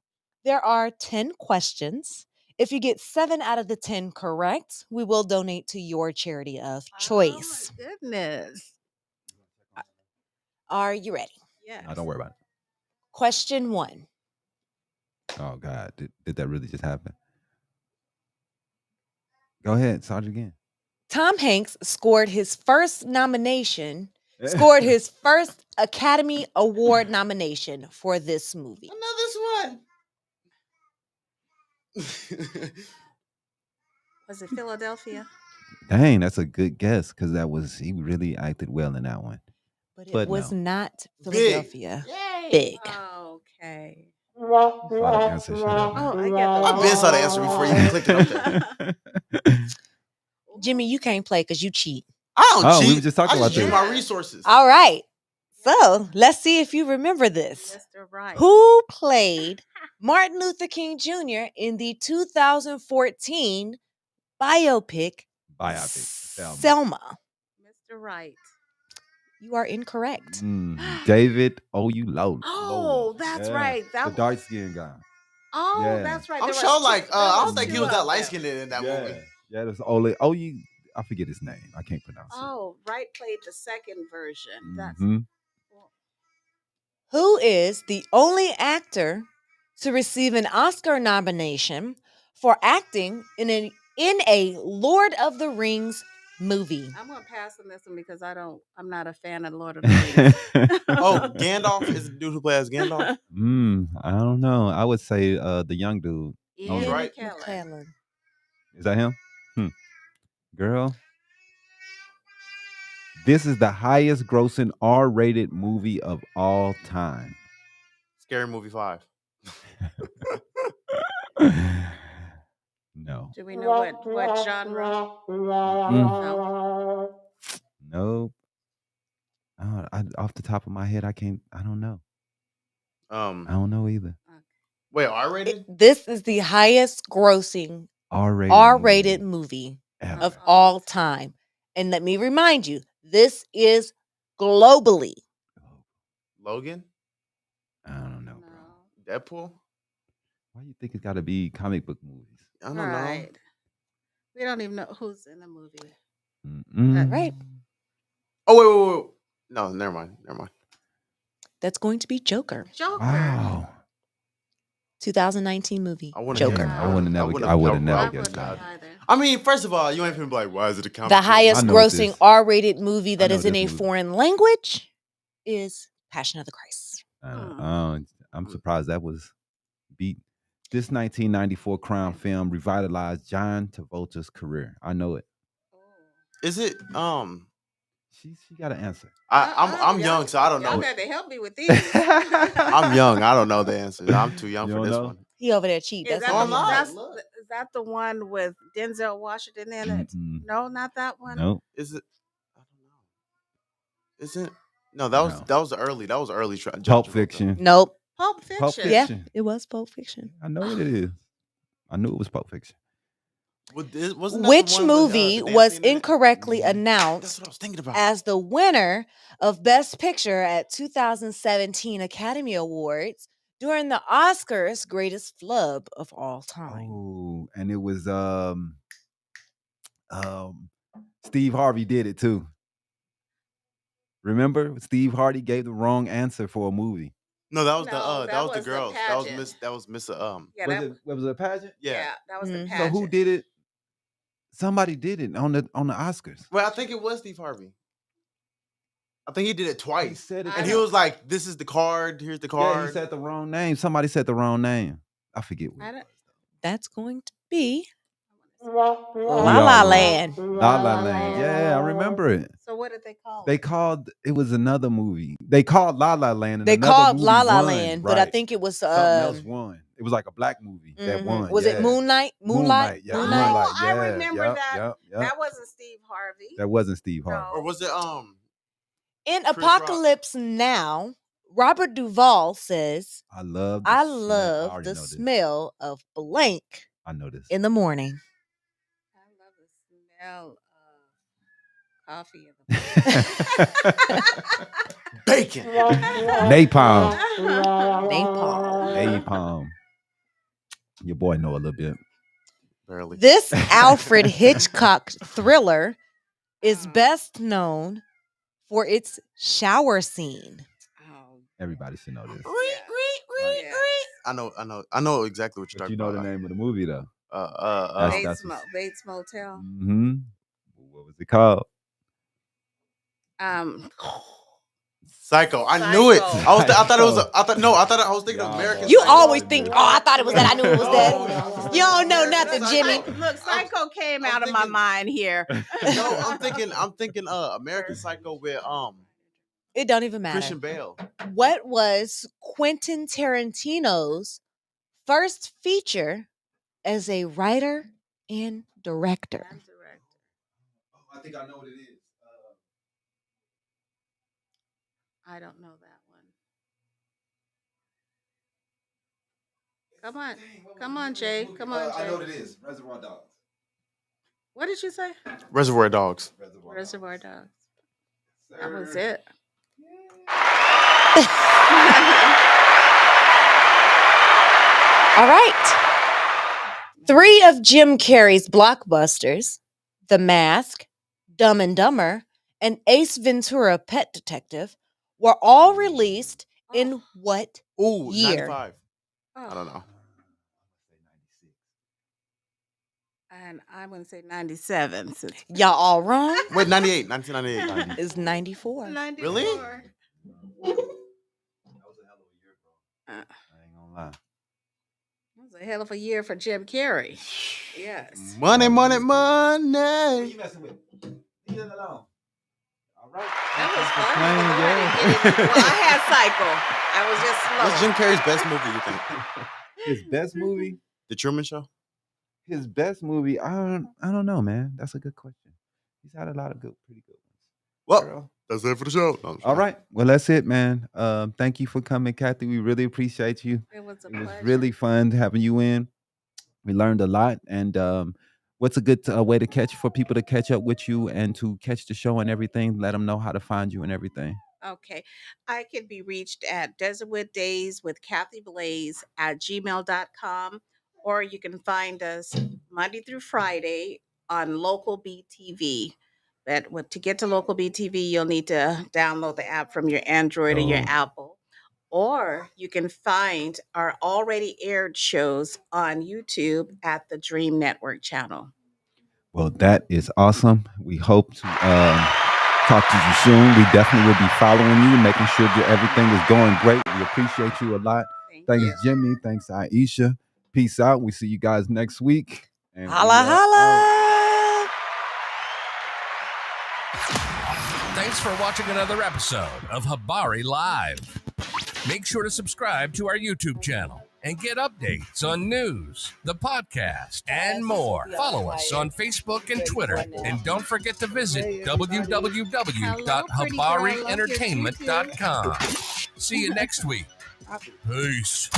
there are 10 questions. If you get 7 out of the 10 correct, we will donate to your charity of choice. Oh, my goodness. Are you ready? Yes. No, don't worry about it. Question 1. Oh God, did that really just happen? Go ahead, Sergeant again. Tom Hanks scored his first nomination, scored his first Academy Award nomination for this movie. Another one. Was it Philadelphia? Dang, that's a good guess because he really acted well in that one. But But it was no. not Big. Philadelphia. Yay. Big. Okay. Saw the answer. Shut up. Oh, I get the I've been saw the answer before you even clicked it up there. Jimmy, you can't play because you cheat. I don't Oh, we cheat. were just talking I about use this. my resources. All right. So let's see if you remember this. Mr. Right. Who played Martin Luther King Jr. in the 2014 biopic Selma? Mr. Right. You are incorrect. David Oyelowo. Oh, that's right. The dark skinned guy. Oh, Yeah. that's right. I'm There sure, was like, two- I there don't was think he two was that of light them. skinned in that movie. Yeah, that's I forget his name. I can't pronounce it. Oh, Wright played the second version. That's Mhm. Who is the only actor to receive an Oscar nomination for acting in a Lord of the Rings movie? I'm gonna pass on this one because I'm not a fan of Lord of the Rings. Oh, Gandalf is the dude who plays Gandalf. I don't know. I would say the young dude. Ian right. McKellen. Is that him? Girl. This is the highest grossing R-rated movie of all time. Scary Movie 5. No. Do we know what genre? No. Nope. Off the top of my head, I don't know. I don't know either. Wait, R-rated? This is the highest grossing R-rated movie ever. of all time. And let me remind you, this is globally. Logan? I don't know, bro. Deadpool? Why do you think it's got to be comic book movies? I don't Right. We don't even know who's in the movie. Right. Oh, wait. No, never mind. That's going to be Joker. Joker. Wow. 2019 movie. I wouldn't Joker. I would have never I guessed wouldn't that. either. I mean, first of all, you ain't gonna be like, why is it a comic The book? highest I know what grossing this- R-rated movie I that know is in this a movie. foreign language is Passion of the Christ. I'm surprised that was beat. This 1994 crime film revitalized John Travolta's career. I know it. Is it? She got an answer. I'm young, so I don't Y'all know. got to help me with these. I'm young. I don't know the answer. I'm too young You for don't this know? one. He over there cheating. Is That's that, No, all I'm he not. knows. that's, is that the one with Denzel Washington in it? Mm-mm. No, not that one. Nope. Is it? I don't know. Is it? No, that was early. That was early. Pulp Fiction. Nope. Pulp Fiction. Pulp Fiction. Yeah, it was Pulp Fiction. I know what it is. I knew it was Pulp Fiction. Wasn't that Which the one with, movie the was dancing in it? incorrectly That's announced what I was thinking about. as the winner of Best Picture at 2017 Academy Awards during the Oscars' greatest flub of all time? Oh, and it was Steve Harvey did it too. Remember, Steve Harvey gave the wrong answer for a movie. No, that was No, that was the the girls. pageant. That was Miss Yeah, Was it a pageant? yeah, that was the Mhm. pageant. So who did it? Somebody did it on the Oscars. Well, I think it was Steve Harvey. I think he did it twice. said it And he was like, "This is the card. Here's the card." Yeah, he said the wrong name. Somebody said the wrong name. I forget what. I it don't- That's going to be La La La Land. was. La La Land. Yeah, I remember it. So what did they call They it? called it was another movie. They called La La Land. And They another called movie La La won, Land, but I right. think it was Something else won. It was like a black movie that won. Was it yeah. Moonlight? Moonlight? Yeah, Moonlight? Moonlight. Oh, I Yeah, remember yep, that. Yep, yep. That wasn't Steve Harvey. That wasn't Steve Harvey. Or was it In Chris Apocalypse Now, Robert Duvall says, I love I I love already the know this. smell of blank I know this. in the morning. I love the smell of coffee in the bacon? Napalm. Napalm. Napalm. Your boy know a little bit. Barely. This Alfred Hitchcock thriller is best known for its shower scene. Oh, Everybody should know this. yes. I know exactly what you're But talking you know about. the name of the movie though. Bates, Bates Motel. Mm-hmm. What was it called? Psycho. I knew it. I thought it was. I was thinking of Y'all American. You Psycho. always think, I thought it was that. I knew it was that. You don't know nothing, Jimmy. Look, Psycho came out of my mind here. No, I'm thinking. American Psycho with It don't even matter. Christian Bale. What was Quentin Tarantino's first feature as a writer and director? I think I know what it is. I don't know that one. Come on, Jay. Come on, Jay. I know what it is. Reservoir Dogs. What did you say? Reservoir Dogs. Reservoir Dogs. That was it. All right. 3 of Jim Carrey's blockbusters, The Mask, Dumb and Dumber, and Ace Ventura: Pet Detective, were all released in what year? 95. I don't know. And I'm going to say 97. Y'all all wrong. Wait, 98. 1998. It's 94. 94. Really? That was a hell of a year, bro. I ain't gonna lie. That was a hell of a year for Jim Carrey. Yes. Money. What are you messing with? Leave it alone. All right. That was Thanks for fun. playing, Well, I had Psycho. I was just slow. What's Jim Carrey's best movie, you think? His best movie? The Truman Show? His best movie? I don't know, man. That's a good question. He's had a lot of pretty good ones. Well, that's it for the show. No, all right. Well, that's it, man. Thank you for coming, Kathy. We really appreciate you. It was a It was pleasure. really fun having you in. We learned a lot. And what's a good way for people to catch up with you and to catch the show and everything? Let them know how to find you and everything. Okay. I can be reached at Desertwood Days with Kathy Blaze at gmail.com, or you can find us Monday through Friday on Local BTV. To get to Local BTV, you'll need to download the app from your Android or your Apple. Or you can find our already aired shows on YouTube at the Dream Network channel. Well, that is awesome. We hope to talk to you soon. We definitely will be following you, making sure that everything is going great. We appreciate you a lot. Thanks, Jimmy. Thanks, Iesha. Peace out. We see you guys next week. And holla, holla. Thanks for watching another episode of Habari Live. Make sure to subscribe to our YouTube channel and get updates on news, the podcast, and more. Follow us on Facebook and Twitter. And don't forget to visit www.habarientertainment.com. See you next week. Peace.